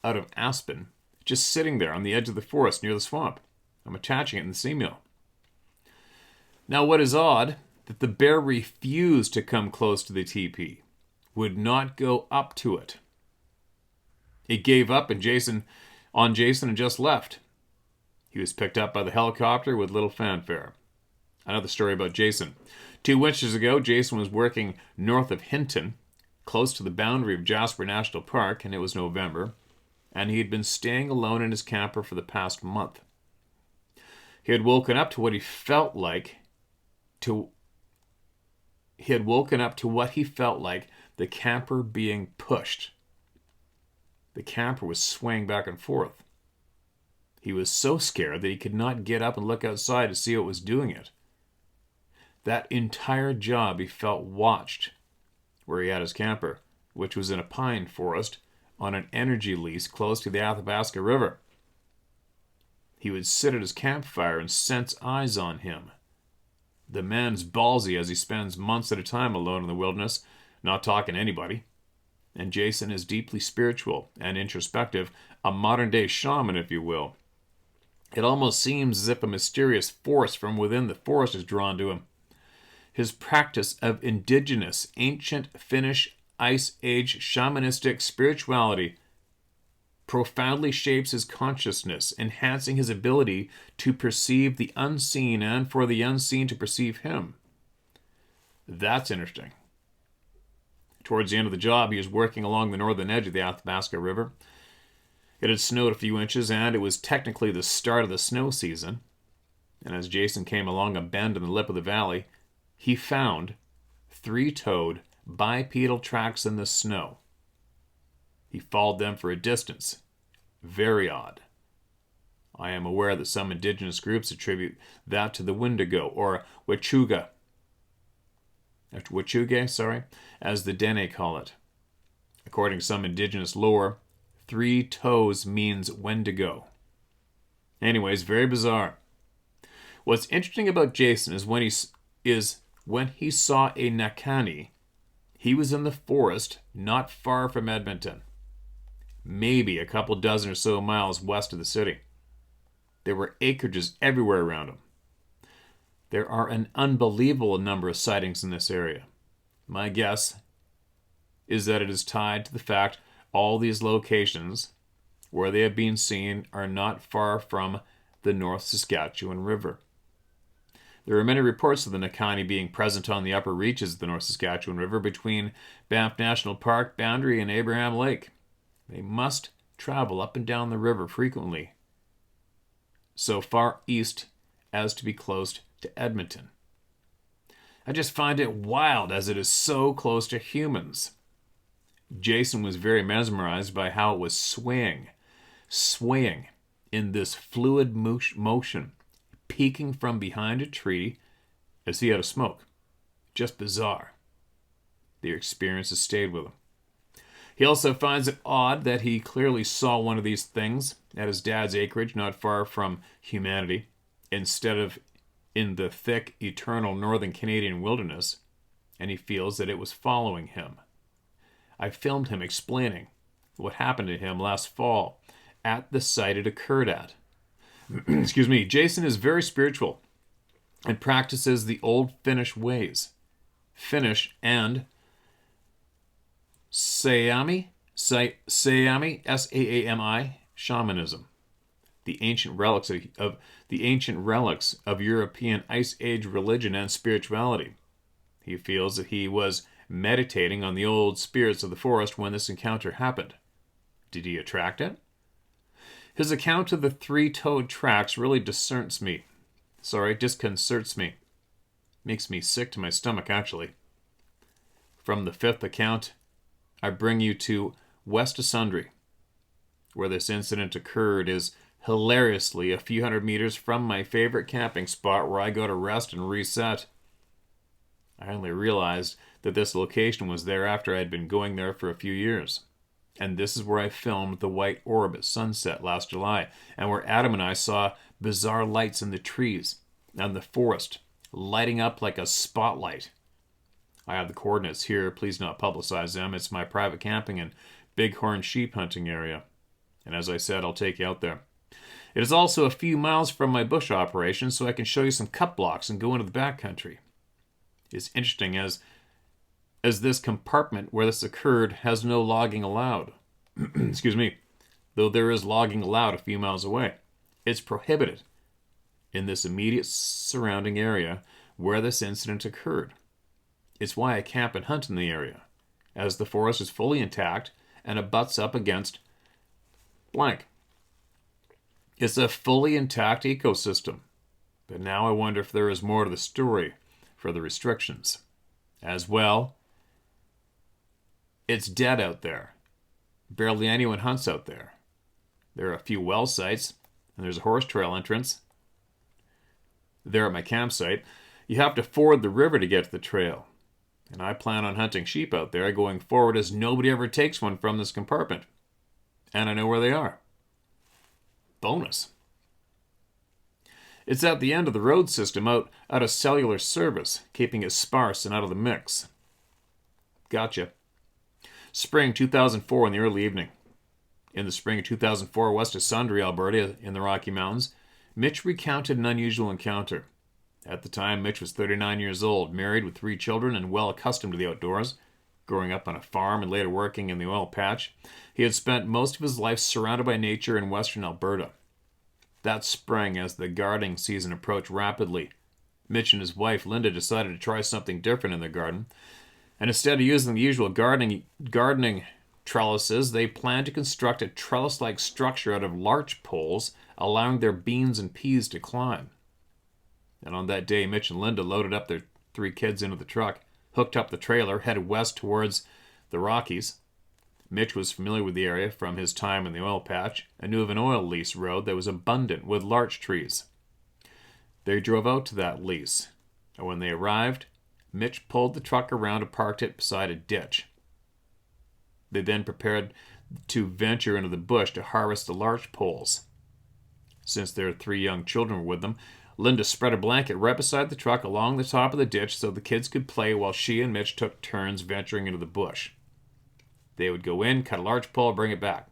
out of aspen, just sitting there on the edge of the forest near the swamp. I'm attaching it in the C-mill. Now, what is odd, that the bear refused to come close to the teepee, would not go up to it. It gave up on Jason and just left. He was picked up by the helicopter with little fanfare. Another story about Jason. 2 winters ago, Jason was working north of Hinton, close to the boundary of Jasper National Park, and it was November, and he had been staying alone in his camper for the past month. He had woken up to what he felt like the camper being pushed. The camper was swaying back and forth. He was so scared that he could not get up and look outside to see what was doing it. That entire job he felt watched where he had his camper, which was in a pine forest on an energy lease close to the Athabasca River. He would sit at his campfire and sense eyes on him. The man's ballsy as he spends months at a time alone in the wilderness, not talking to anybody. And Jason is deeply spiritual and introspective, a modern-day shaman, if you will. It almost seems as if a mysterious force from within the forest is drawn to him. His practice of indigenous, ancient Finnish Ice Age shamanistic spirituality profoundly shapes his consciousness, enhancing his ability to perceive the unseen and for the unseen to perceive him. That's interesting. Towards the end of the job, he was working along the northern edge of the Athabasca River. It had snowed a few inches, and it was technically the start of the snow season. And as Jason came along a bend in the lip of the valley, he found 3-toed bipedal tracks in the snow. He followed them for a distance. Very odd. I am aware that some indigenous groups attribute that to the Wendigo, or Wachuga, as the Dene call it. According to some indigenous lore, 3 toes means Wendigo. Anyways, very bizarre. What's interesting about Jason is when he saw a nakani, he was in the forest not far from Edmonton, maybe a couple dozen or so miles west of the city. There were acreages everywhere around him. There are an unbelievable number of sightings in this area. My guess is that it is tied to the fact all these locations where they have been seen are not far from the North Saskatchewan River. There are many reports of the Nakani being present on the upper reaches of the North Saskatchewan River between Banff National Park boundary and Abraham Lake. They must travel up and down the river frequently, so far east as to be close to Edmonton. I just find it wild as it is so close to humans. Jason was very mesmerized by how it was swaying in this fluid motion, peeking from behind a tree as he had a smoke. Just bizarre. The experience has stayed with him. He also finds it odd that he clearly saw one of these things at his dad's acreage not far from humanity, instead of in the thick, eternal northern Canadian wilderness, and he feels that it was following him. I filmed him explaining what happened to him last fall at the site it occurred at. Excuse me. Jason is very spiritual and practices the old Finnish ways. Finnish and Saami, S-A-A-M-I, shamanism. The ancient relics of European Ice Age religion and spirituality. He feels that he was meditating on the old spirits of the forest when this encounter happened. Did he attract it? His account of the 3-toed tracks really disconcerts me. Makes me sick to my stomach, actually. From the 5th account, I bring you to West of Sundre, where this incident occurred, is hilariously a few hundred meters from my favorite camping spot where I go to rest and reset. I only realized that this location was there after I had been going there for a few years. And this is where I filmed the white orb at sunset last July, and where Adam and I saw bizarre lights in the trees and the forest, lighting up like a spotlight. I have the coordinates here. Please not publicize them. It's my private camping and bighorn sheep hunting area. And as I said, I'll take you out there. It is also a few miles from my bush operation, so I can show you some cut blocks and go into the backcountry. It's interesting as this compartment where this occurred has no logging allowed. Excuse me. Though there is logging allowed a few miles away. It's prohibited in this immediate surrounding area where this incident occurred. It's why I camp and hunt in the area, as the forest is fully intact and abuts up against blank. It's a fully intact ecosystem. But now I wonder if there is more to the story for the restrictions. As well, it's dead out there. Barely anyone hunts out there. There are a few well sites, and there's a horse trail entrance there at my campsite. You have to ford the river to get to the trail. And I plan on hunting sheep out there going forward, as nobody ever takes one from this compartment. And I know where they are. Bonus. It's at the end of the road system, out of cellular service, keeping it sparse and out of the mix. Gotcha. Spring 2004 in the early evening. In the spring of 2004, west of Sundre, Alberta, in the Rocky Mountains, Mitch recounted an unusual encounter. At the time, Mitch was 39 years old, married with 3 children, and well accustomed to the outdoors. Growing up on a farm and later working in the oil patch, he had spent most of his life surrounded by nature in western Alberta. That spring, as the gardening season approached rapidly, Mitch and his wife, Linda, decided to try something different in their garden. And instead of using the usual gardening trellises, they planned to construct a trellis-like structure out of larch poles, allowing their beans and peas to climb. And on that day, Mitch and Linda loaded up their 3 kids into the truck, hooked up the trailer, headed west towards the Rockies. Mitch was familiar with the area from his time in the oil patch and knew of an oil lease road that was abundant with larch trees. They drove out to that lease, and when they arrived, Mitch pulled the truck around and parked it beside a ditch. They then prepared to venture into the bush to harvest the larch poles. Since their 3 young children were with them, Linda spread a blanket right beside the truck along the top of the ditch so the kids could play while she and Mitch took turns venturing into the bush. They would go in, cut a larch pole, bring it back,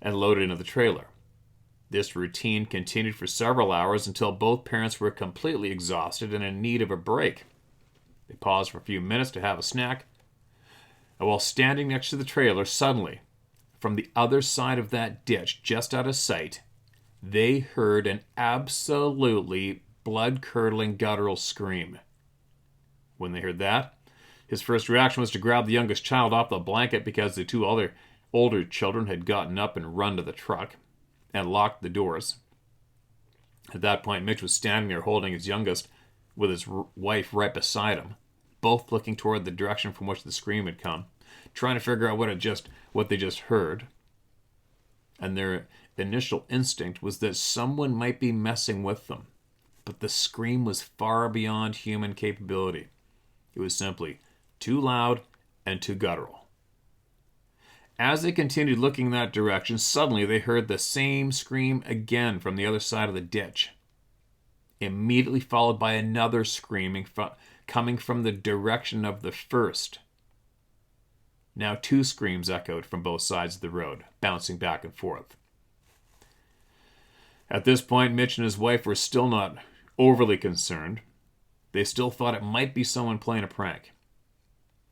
and load it into the trailer. This routine continued for several hours until both parents were completely exhausted and in need of a break. They paused for a few minutes to have a snack, and while standing next to the trailer, suddenly, from the other side of that ditch, just out of sight, they heard an absolutely blood-curdling guttural scream. When they heard that, his first reaction was to grab the youngest child off the blanket because the 2 other older children had gotten up and run to the truck and locked the doors. At that point, Mitch was standing there holding his youngest with his wife right beside him, both looking toward the direction from which the scream had come, trying to figure out what they just heard. And their initial instinct was that someone might be messing with them, but the scream was far beyond human capability. It was simply too loud and too guttural. As they continued looking in that direction, suddenly they heard the same scream again from the other side of the ditch, immediately followed by another screaming coming from the direction of the first. Now 2 screams echoed from both sides of the road, bouncing back and forth. At this point, Mitch and his wife were still not overly concerned. They still thought it might be someone playing a prank.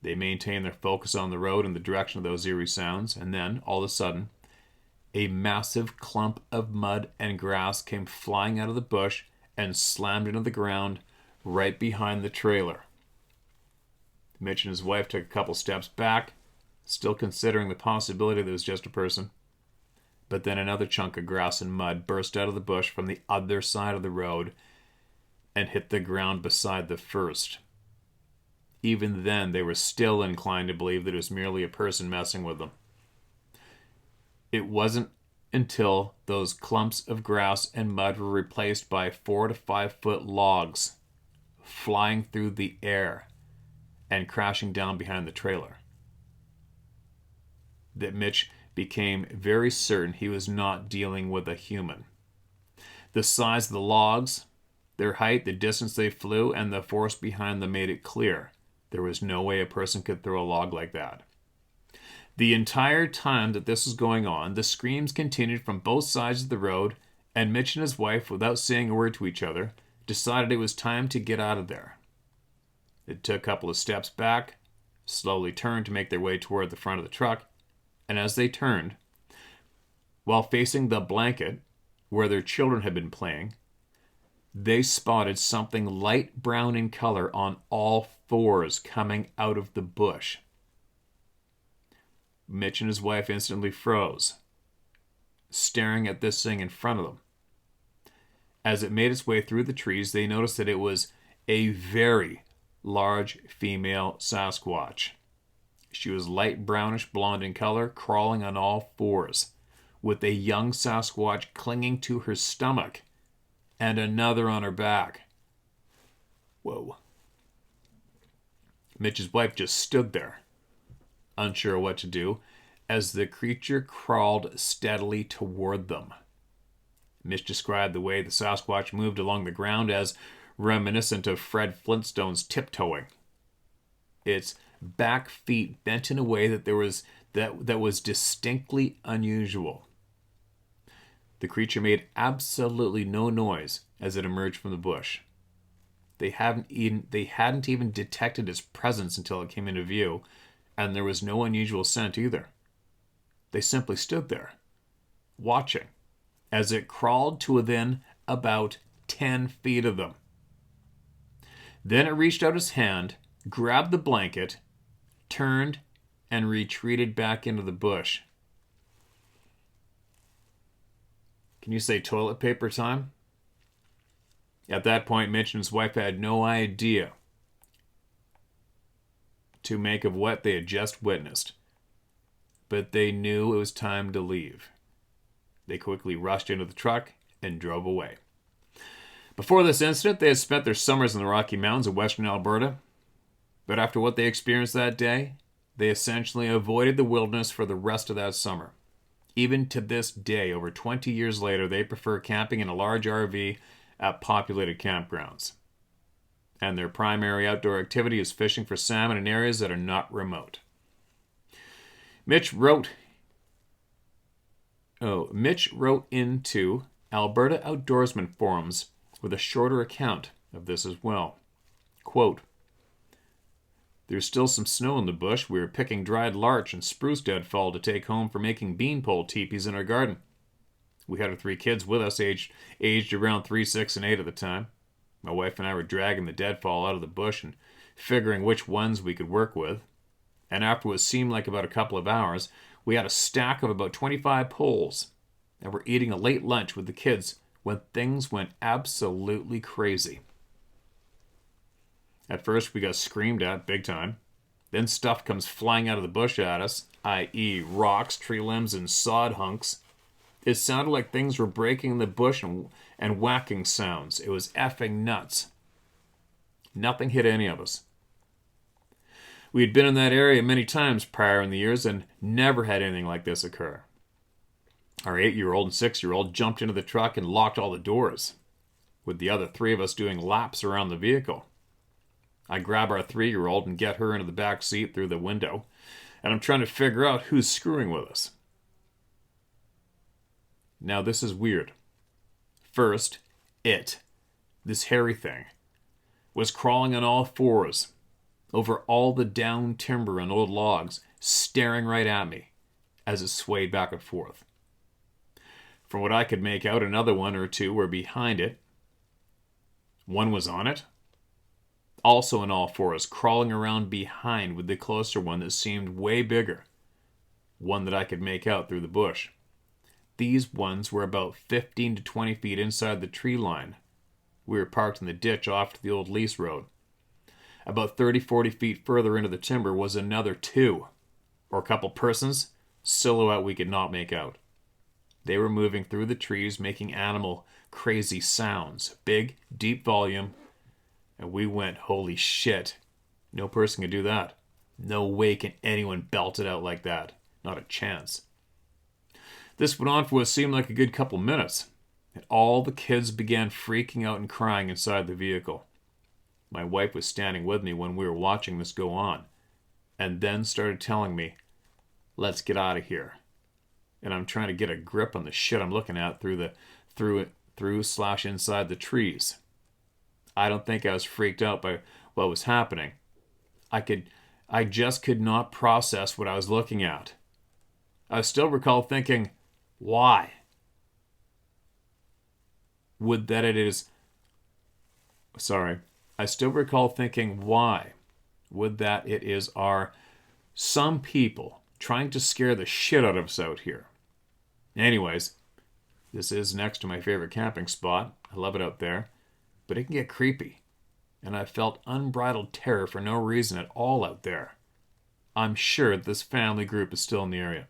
They maintained their focus on the road in the direction of those eerie sounds, and then, all of a sudden, a massive clump of mud and grass came flying out of the bush and slammed into the ground right behind the trailer. Mitch and his wife took a couple steps back, still considering the possibility that it was just a person. But then another chunk of grass and mud burst out of the bush from the other side of the road and hit the ground beside the first. Even then, they were still inclined to believe that it was merely a person messing with them. It wasn't until those clumps of grass and mud were replaced by 4 to 5 foot logs flying through the air and crashing down behind the trailer that Mitch became very certain he was not dealing with a human. The size of the logs, their height, the distance they flew, and the force behind them made it clear there was no way a person could throw a log like that. The entire time that this was going on, the screams continued from both sides of the road, and Mitch and his wife, without saying a word to each other, decided it was time to get out of there. They took a couple of steps back, slowly turned to make their way toward the front of the truck, and as they turned, while facing the blanket where their children had been playing, they spotted something light brown in color on all 4s coming out of the bush. Mitch and his wife instantly froze, staring at this thing in front of them. As it made its way through the trees, they noticed that it was a very large female Sasquatch. She was light brownish blonde in color, crawling on all 4s, with a young Sasquatch clinging to her stomach and another on her back. Whoa. Mitch's wife just stood there, unsure what to do, as the creature crawled steadily toward them. Mitch described the way the Sasquatch moved along the ground as reminiscent of Fred Flintstone's tiptoeing. Its back feet bent in a way that was distinctly unusual. The creature made absolutely no noise as it emerged from the bush. They hadn't even detected its presence until it came into view, and there was no unusual scent either. They simply stood there, watching, as it crawled to within about 10 feet of them. Then it reached out its hand, grabbed the blanket, turned, and retreated back into the bush. Can you say toilet paper time? At that point, Mitch and his wife had no idea to make of what they had just witnessed, but they knew it was time to leave. They quickly rushed into the truck and drove away. Before this incident, they had spent their summers in the Rocky Mountains of Western Alberta, but after what they experienced that day, they essentially avoided the wilderness for the rest of that summer. Even to this day, over 20 years later, they prefer camping in a large RV at populated campgrounds. And their primary outdoor activity is fishing for salmon in areas that are not remote. Mitch wrote into Alberta Outdoorsman forums with a shorter account of this as well. Quote, "There's still some snow in the bush. We were picking dried larch and spruce deadfall to take home for making beanpole teepees in our garden. We had our 3 kids with us, aged around 3, 6, and 8 at the time. My wife and I were dragging the deadfall out of the bush and figuring which ones we could work with. And after what seemed like about a couple of hours, we had a stack of about 25 poles, and were eating a late lunch with the kids when things went absolutely crazy. At first, we got screamed at big time. Then stuff comes flying out of the bush at us, i.e. rocks, tree limbs, and sod hunks. It sounded like things were breaking in the bush and whacking sounds. It was effing nuts. Nothing hit any of us. We had been in that area many times prior in the years and never had anything like this occur. Our 8-year-old and 6-year-old jumped into the truck and locked all the doors, with the other 3 of us doing laps around the vehicle. I grab our 3-year-old and get her into the back seat through the window, and I'm trying to figure out who's screwing with us. Now this is weird. First, this hairy thing, was crawling on all 4s over all the down timber and old logs, staring right at me as it swayed back and forth. From what I could make out, another one or 2 were behind it. One was on it, also on all 4s, crawling around behind with the closer one that seemed way bigger, one that I could make out through the bush. These ones were about 15 to 20 feet inside the tree line. We were parked in the ditch off to the old lease road. About 30, 40 feet further into the timber was another 2, or a couple persons, silhouette we could not make out. They were moving through the trees, making animal crazy sounds, big, deep volume, and we went, holy shit, no person can do that. No way can anyone belt it out like that. Not a chance. This went on for what seemed like a good couple minutes, and all the kids began freaking out and crying inside the vehicle. My wife was standing with me when we were watching this go on, and then started telling me, "Let's get out of here." And I'm trying to get a grip on the shit I'm looking at through/inside the trees. I don't think I was freaked out by what was happening. I just could not process what I was looking at. I still recall thinking, why? I still recall thinking, why? Would that it is some people trying to scare the shit out of us out here. Anyways, this is next to my favorite camping spot. I love it out there, but it can get creepy, and I felt unbridled terror for no reason at all out there. I'm sure this family group is still in the area.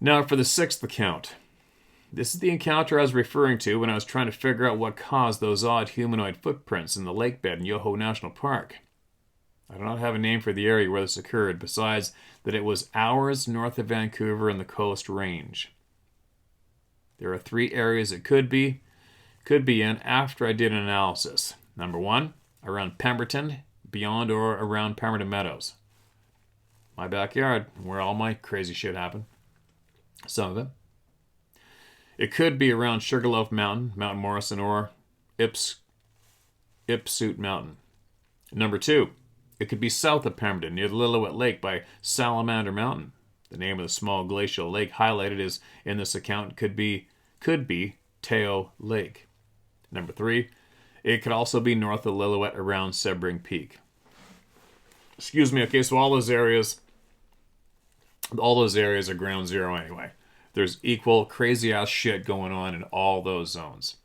Now for the 6th account. This is the encounter I was referring to when I was trying to figure out what caused those odd humanoid footprints in the lake bed in Yoho National Park. I do not have a name for the area where this occurred, besides that it was hours north of Vancouver in the Coast Range. There are 3 areas it could be in after I did an analysis. Number 1, around Pemberton, beyond or around Pemberton Meadows. My backyard, where all my crazy shit happened. Some of it. It could be around Sugarloaf Mountain, Mount Morrison, or Ipsut Mountain. Number 2, it could be south of Pemberton, near the Lillooet Lake by Salamander Mountain. The name of the small glacial lake highlighted is in this account could be Teo Lake. Number 3, it could also be north of Lillooet around Sebring Peak. Excuse me. Okay, so all those areas are ground zero anyway. There's equal crazy ass shit going on in all those zones.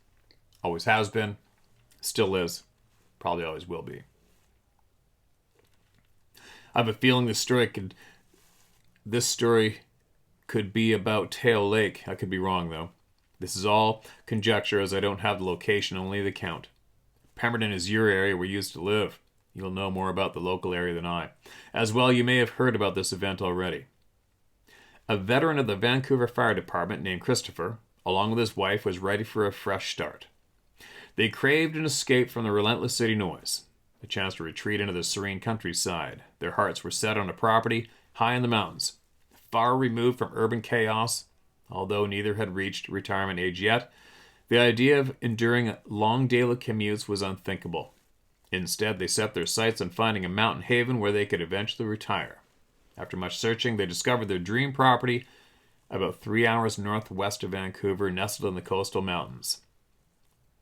Always has been, still is, probably always will be. I have a feeling this story could be about Tail Lake. I could be wrong though. This is all conjecture as I don't have the location, only the count. Pemberton is your area where you used to live. You'll know more about the local area than I. As well, you may have heard about this event already. A veteran of the Vancouver Fire Department named Christopher, along with his wife, was ready for a fresh start. They craved an escape from the relentless city noise, a chance to retreat into the serene countryside. Their hearts were set on a property high in the mountains, far removed from urban chaos. Although neither had reached retirement age yet, the idea of enduring long daily commutes was unthinkable. Instead, they set their sights on finding a mountain haven where they could eventually retire. After much searching, they discovered their dream property about 3 hours northwest of Vancouver, nestled in the coastal mountains.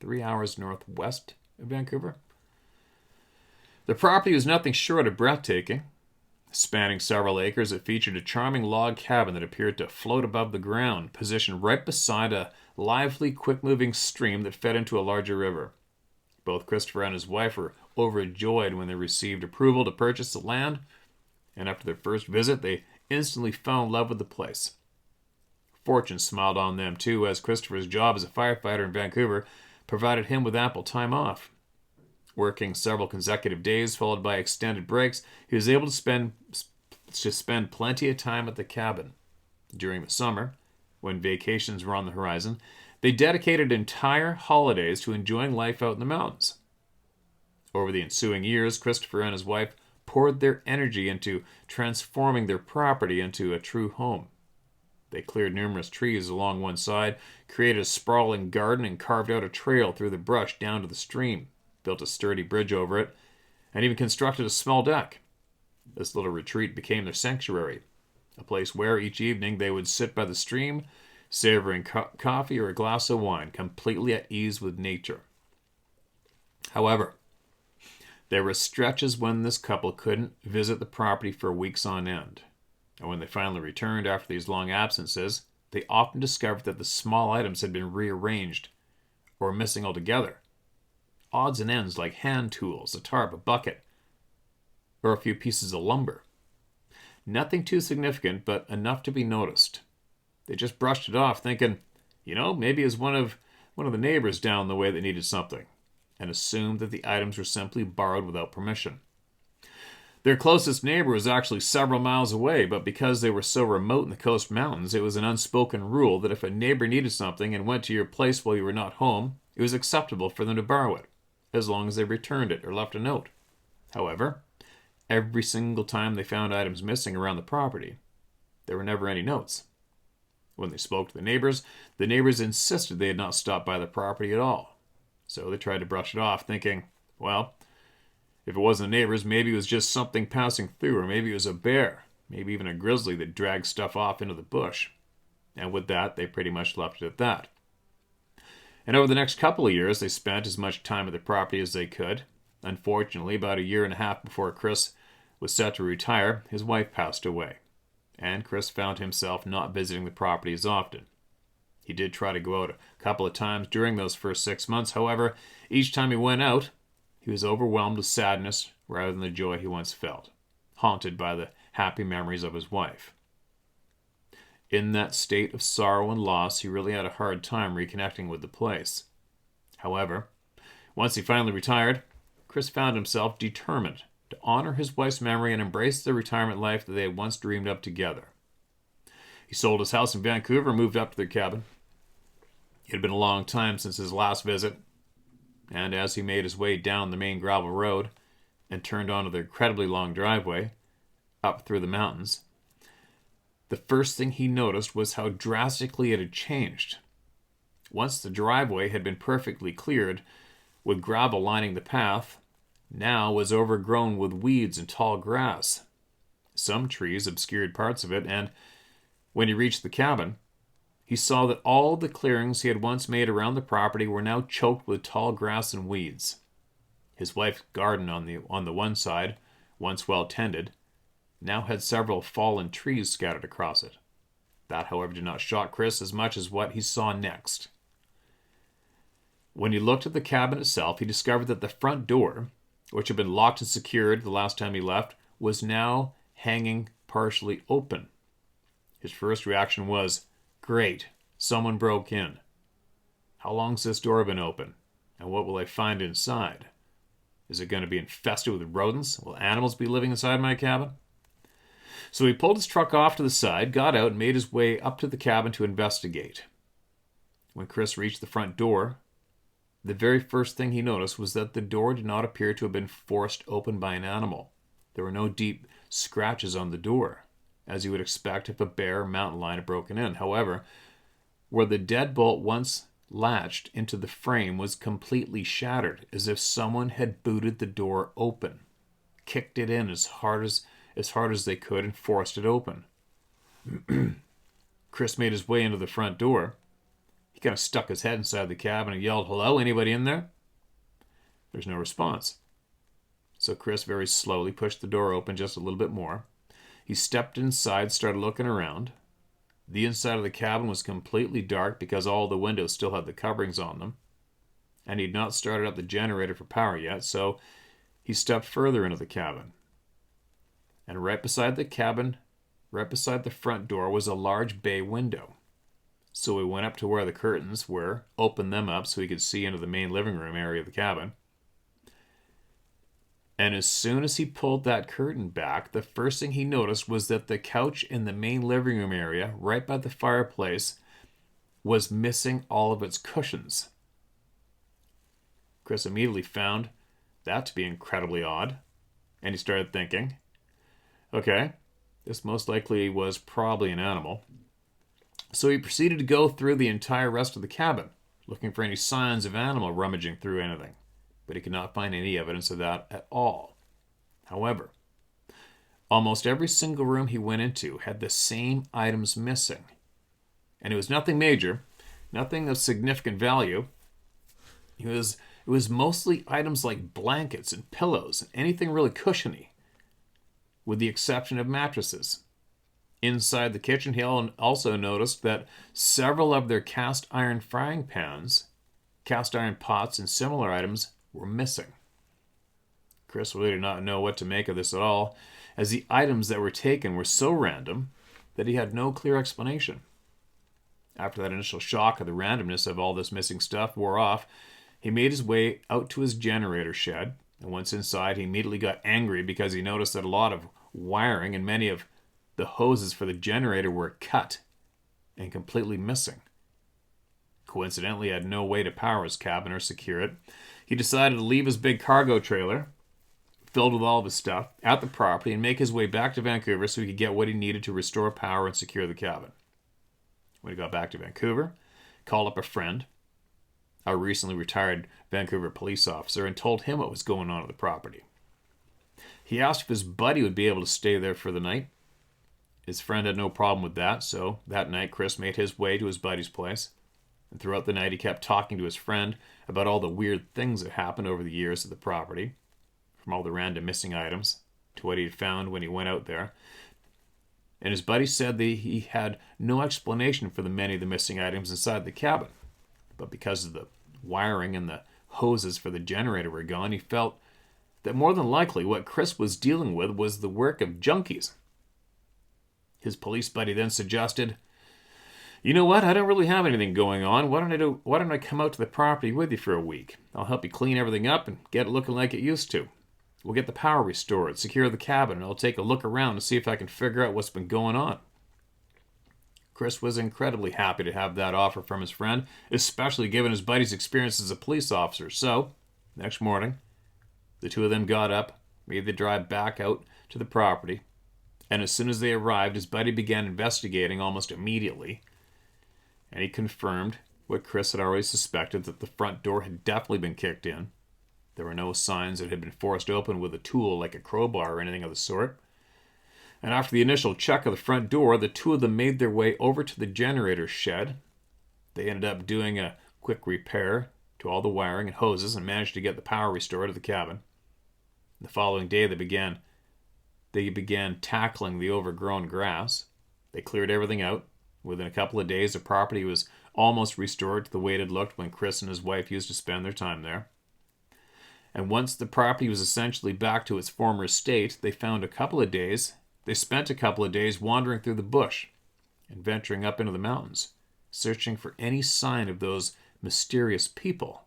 3 hours northwest of Vancouver? The property was nothing short of breathtaking. Spanning several acres, it featured a charming log cabin that appeared to float above the ground, positioned right beside a lively, quick-moving stream that fed into a larger river. Both Christopher and his wife were overjoyed when they received approval to purchase the land, and after their first visit, they instantly fell in love with the place. Fortune smiled on them too, as Christopher's job as a firefighter in Vancouver provided him with ample time off. Working several consecutive days followed by extended breaks, he was able to spend plenty of time at the cabin. During the summer, when vacations were on the horizon, they dedicated entire holidays to enjoying life out in the mountains. Over the ensuing years, Christopher and his wife poured their energy into transforming their property into a true home. They cleared numerous trees along one side, created a sprawling garden, and carved out a trail through the brush down to the stream, built a sturdy bridge over it, and even constructed a small deck. This little retreat became their sanctuary, a place where each evening they would sit by the stream, savoring coffee or a glass of wine, completely at ease with nature. However, there were stretches when this couple couldn't visit the property for weeks on end. And when they finally returned after these long absences, they often discovered that the small items had been rearranged or missing altogether. Odds and ends like hand tools, a tarp, a bucket, or a few pieces of lumber. Nothing too significant, but enough to be noticed. They just brushed it off, thinking, maybe it was one of the neighbors down the way that needed something, and assumed that the items were simply borrowed without permission. Their closest neighbor was actually several miles away, but because they were so remote in the coast mountains, it was an unspoken rule that if a neighbor needed something and went to your place while you were not home, it was acceptable for them to borrow it, as long as they returned it or left a note. However, every single time they found items missing around the property, there were never any notes. When they spoke to the neighbors insisted they had not stopped by the property at all. So they tried to brush it off, thinking, well, if it wasn't the neighbors, maybe it was just something passing through, or maybe it was a bear, maybe even a grizzly that dragged stuff off into the bush. And with that, they pretty much left it at that. And over the next couple of years, they spent as much time at the property as they could. Unfortunately, about a year and a half before Chris was set to retire, his wife passed away, and Chris found himself not visiting the property as often. He did try to go out a couple of times during those first 6 months. However, each time he went out, he was overwhelmed with sadness rather than the joy he once felt, haunted by the happy memories of his wife. In that state of sorrow and loss, he really had a hard time reconnecting with the place. However, once he finally retired, Chris found himself determined to honor his wife's memory and embrace the retirement life that they had once dreamed up together. He sold his house in Vancouver and moved up to their cabin. It had been a long time since his last visit, and as he made his way down the main gravel road and turned onto the incredibly long driveway up through the mountains, the first thing he noticed was how drastically it had changed. Once the driveway had been perfectly cleared, with gravel lining the path, now was overgrown with weeds and tall grass. Some trees obscured parts of it, and when he reached the cabin, he saw that all the clearings he had once made around the property were now choked with tall grass and weeds. His wife's garden on the one side, once well tended, now had several fallen trees scattered across it. That, however, did not shock Chris as much as what he saw next. When he looked at the cabin itself, he discovered that the front door, which had been locked and secured the last time he left, was now hanging partially open. His first reaction was, "Great, someone broke in. How long's this door been open? And what will I find inside? Is it going to be infested with rodents? Will animals be living inside my cabin?" So he pulled his truck off to the side, got out, and made his way up to the cabin to investigate. When Chris reached the front door, the very first thing he noticed was that the door did not appear to have been forced open by an animal. There were no deep scratches on the door, as you would expect if a bear or mountain lion had broken in. However, where the deadbolt once latched into the frame was completely shattered, as if someone had booted the door open, kicked it in as hard as they could, and forced it open. Chris made his way into the front door. He kind of stuck his head inside the cabin and yelled, "Hello, anybody in there?" There's no response. So Chris very slowly pushed the door open just a little bit more. He stepped inside, started looking around. The inside of the cabin was completely dark because all the windows still had the coverings on them. And he'd not started up the generator for power yet, so he stepped further into the cabin. And right beside the cabin, right beside the front door, was a large bay window. So he went up to where the curtains were, opened them up so he could see into the main living room area of the cabin. And as soon as he pulled that curtain back, the first thing he noticed was that the couch in the main living room area, right by the fireplace, was missing all of its cushions. Chris immediately found that to be incredibly odd, and he started thinking, okay, this most likely was probably an animal. So he proceeded to go through the entire rest of the cabin, looking for any signs of animal rummaging through anything. But he could not find any evidence of that at all. However, almost every single room he went into had the same items missing. And it was nothing major, nothing of significant value. It was mostly items like blankets and pillows and anything really cushiony, with the exception of mattresses. Inside the kitchen, he also noticed that several of their cast iron frying pans, cast iron pots, and similar items were missing. Chris really did not know what to make of this at all, as the items that were taken were so random that he had no clear explanation. After that initial shock of the randomness of all this missing stuff wore off, he made his way out to his generator shed, and once inside, he immediately got angry because he noticed that a lot of wiring and many of the hoses for the generator were cut and completely missing. Coincidentally, he had no way to power his cabin or secure it. He decided to leave his big cargo trailer, filled with all of his stuff, at the property and make his way back to Vancouver so he could get what he needed to restore power and secure the cabin. When he got back to Vancouver, called up a friend, a recently retired Vancouver police officer, and told him what was going on at the property. He asked if his buddy would be able to stay there for the night. His friend had no problem with that, so that night Chris made his way to his buddy's place. And throughout the night, he kept talking to his friend about all the weird things that happened over the years at the property, from all the random missing items to what he had found when he went out there. And his buddy said that he had no explanation for the many of the missing items inside the cabin. But because of the wiring and the hoses for the generator were gone, he felt that more than likely what Chris was dealing with was the work of junkies. His police buddy then suggested, "You know what? I don't really have anything going on. Why don't I come out to the property with you for a week? I'll help you clean everything up and get it looking like it used to. We'll get the power restored, secure the cabin, and I'll take a look around and see if I can figure out what's been going on." Chris was incredibly happy to have that offer from his friend, especially given his buddy's experience as a police officer. So, next morning, the two of them got up, made the drive back out to the property, and as soon as they arrived, his buddy began investigating almost immediately, and he confirmed what Chris had already suspected, that the front door had definitely been kicked in. There were no signs it had been forced open with a tool like a crowbar or anything of the sort. And after the initial check of the front door, the two of them made their way over to the generator shed. They ended up doing a quick repair to all the wiring and hoses and managed to get the power restored to the cabin. The following day, they began tackling the overgrown grass. They cleared everything out. Within a couple of days, the property was almost restored to the way it had looked when Chris and his wife used to spend their time there. And once the property was essentially back to its former state, they spent a couple of days wandering through the bush and venturing up into the mountains, searching for any sign of those mysterious people.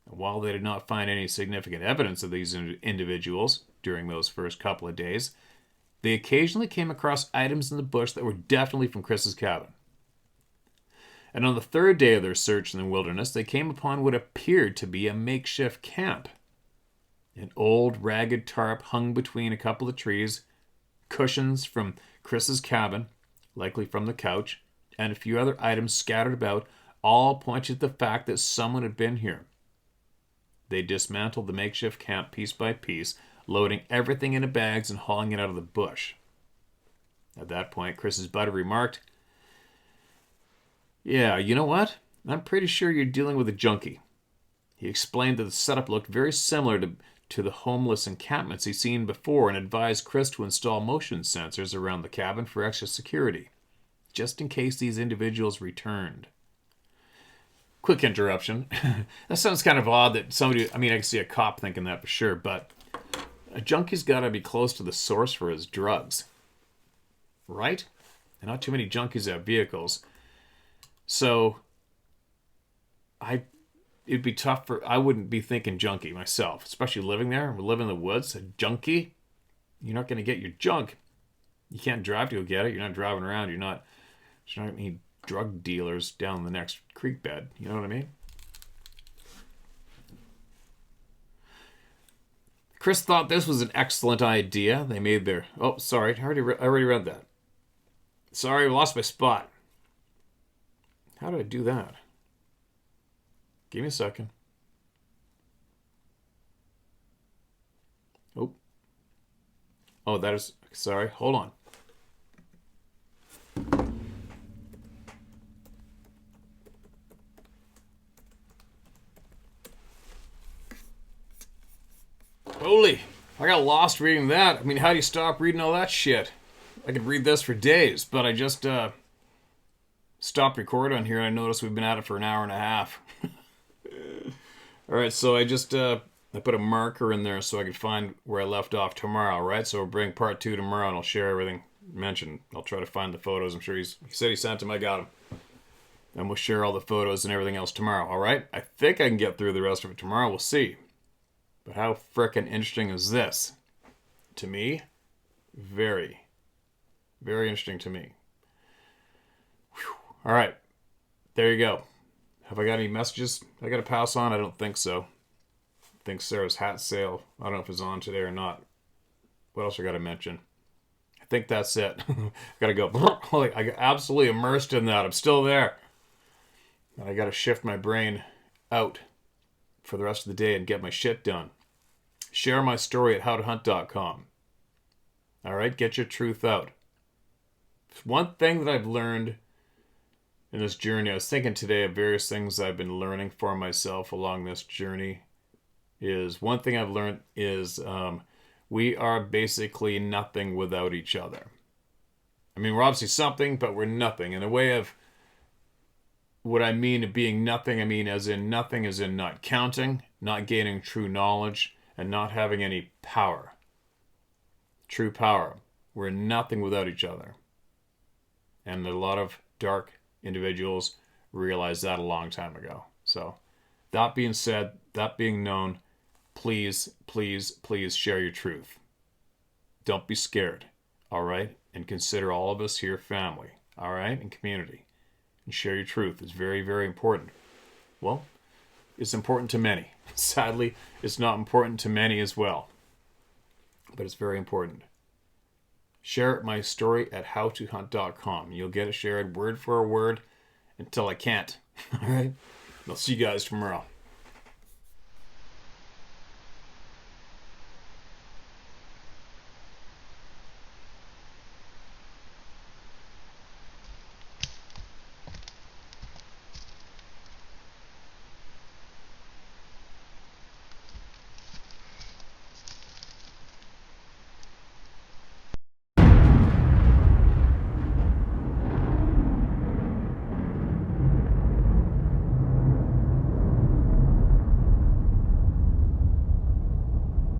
And while they did not find any significant evidence of these individuals during those first couple of days, they occasionally came across items in the bush that were definitely from Chris's cabin. And on the third day of their search in the wilderness, they came upon what appeared to be a makeshift camp. An old, ragged tarp hung between a couple of trees, cushions from Chris's cabin, likely from the couch, and a few other items scattered about, all pointed to the fact that someone had been here. They dismantled the makeshift camp piece by piece, loading everything into bags and hauling it out of the bush. At that point, Chris's buddy remarked, "Yeah, you know what? I'm pretty sure you're dealing with a junkie." He explained that the setup looked very similar to the homeless encampments he'd seen before and advised Chris to install motion sensors around the cabin for extra security, just in case these individuals returned. Quick interruption. That sounds kind of odd that somebody, I can see a cop thinking that for sure, but a junkie's got to be close to the source for his drugs, right? And not too many junkies have vehicles. So, it'd be tough I wouldn't be thinking junkie myself, especially living there. We live in the woods. A junkie, you're not going to get your junk. You can't drive to go get it. You're not driving around. You're not any drug dealers down the next creek bed. You know what I mean? Chris thought this was an excellent idea. They made their... Oh, sorry. I already read that. Sorry, I lost my spot. How did I do that? Give me a second. Oh, that is... Sorry, hold on. Holy, I got lost reading that. How do you stop reading all that shit? I could read this for days, but I just stopped recording here and I noticed we've been at it for an hour and a half. Alright, so I just I put a marker in there so I could find where I left off tomorrow, right? So we'll bring part 2 tomorrow and I'll share everything mentioned. I'll try to find the photos. I'm sure he said he sent them. I got them. And we'll share all the photos and everything else tomorrow, alright? I think I can get through the rest of it tomorrow. We'll see. But how frickin' interesting is this? To me, very, very interesting to me. All right, there you go. Have I got any messages I got to pass on? I don't think so. I think Sarah's hat sale, I don't know if it's on today or not. What else I got to mention? I think that's it. I got to go. I got absolutely immersed in that. I'm still there. And I got to shift my brain out for the rest of the day and get my shit done. Share my story at howtohunt.com. All right, get your truth out. One thing that I've learned in this journey, I was thinking today of various things I've been learning for myself along this journey, is one thing I've learned is we are basically nothing without each other. We're obviously something, but we're nothing. In the way of what I mean of being nothing, as in nothing as in not counting, not gaining true knowledge, and not having any power. True power. We're nothing without each other. And a lot of dark individuals realized that a long time ago. So, that being said, that being known, please, please, please share your truth. Don't be scared, all right? And consider all of us here family, all right, and community. And share your truth. It's very, very important. Well, it's important to many. Sadly, it's not important to many as well. But it's very important. Share my story at howtohunt.com. You'll get it shared word for word until I can't. All right? I'll see you guys tomorrow.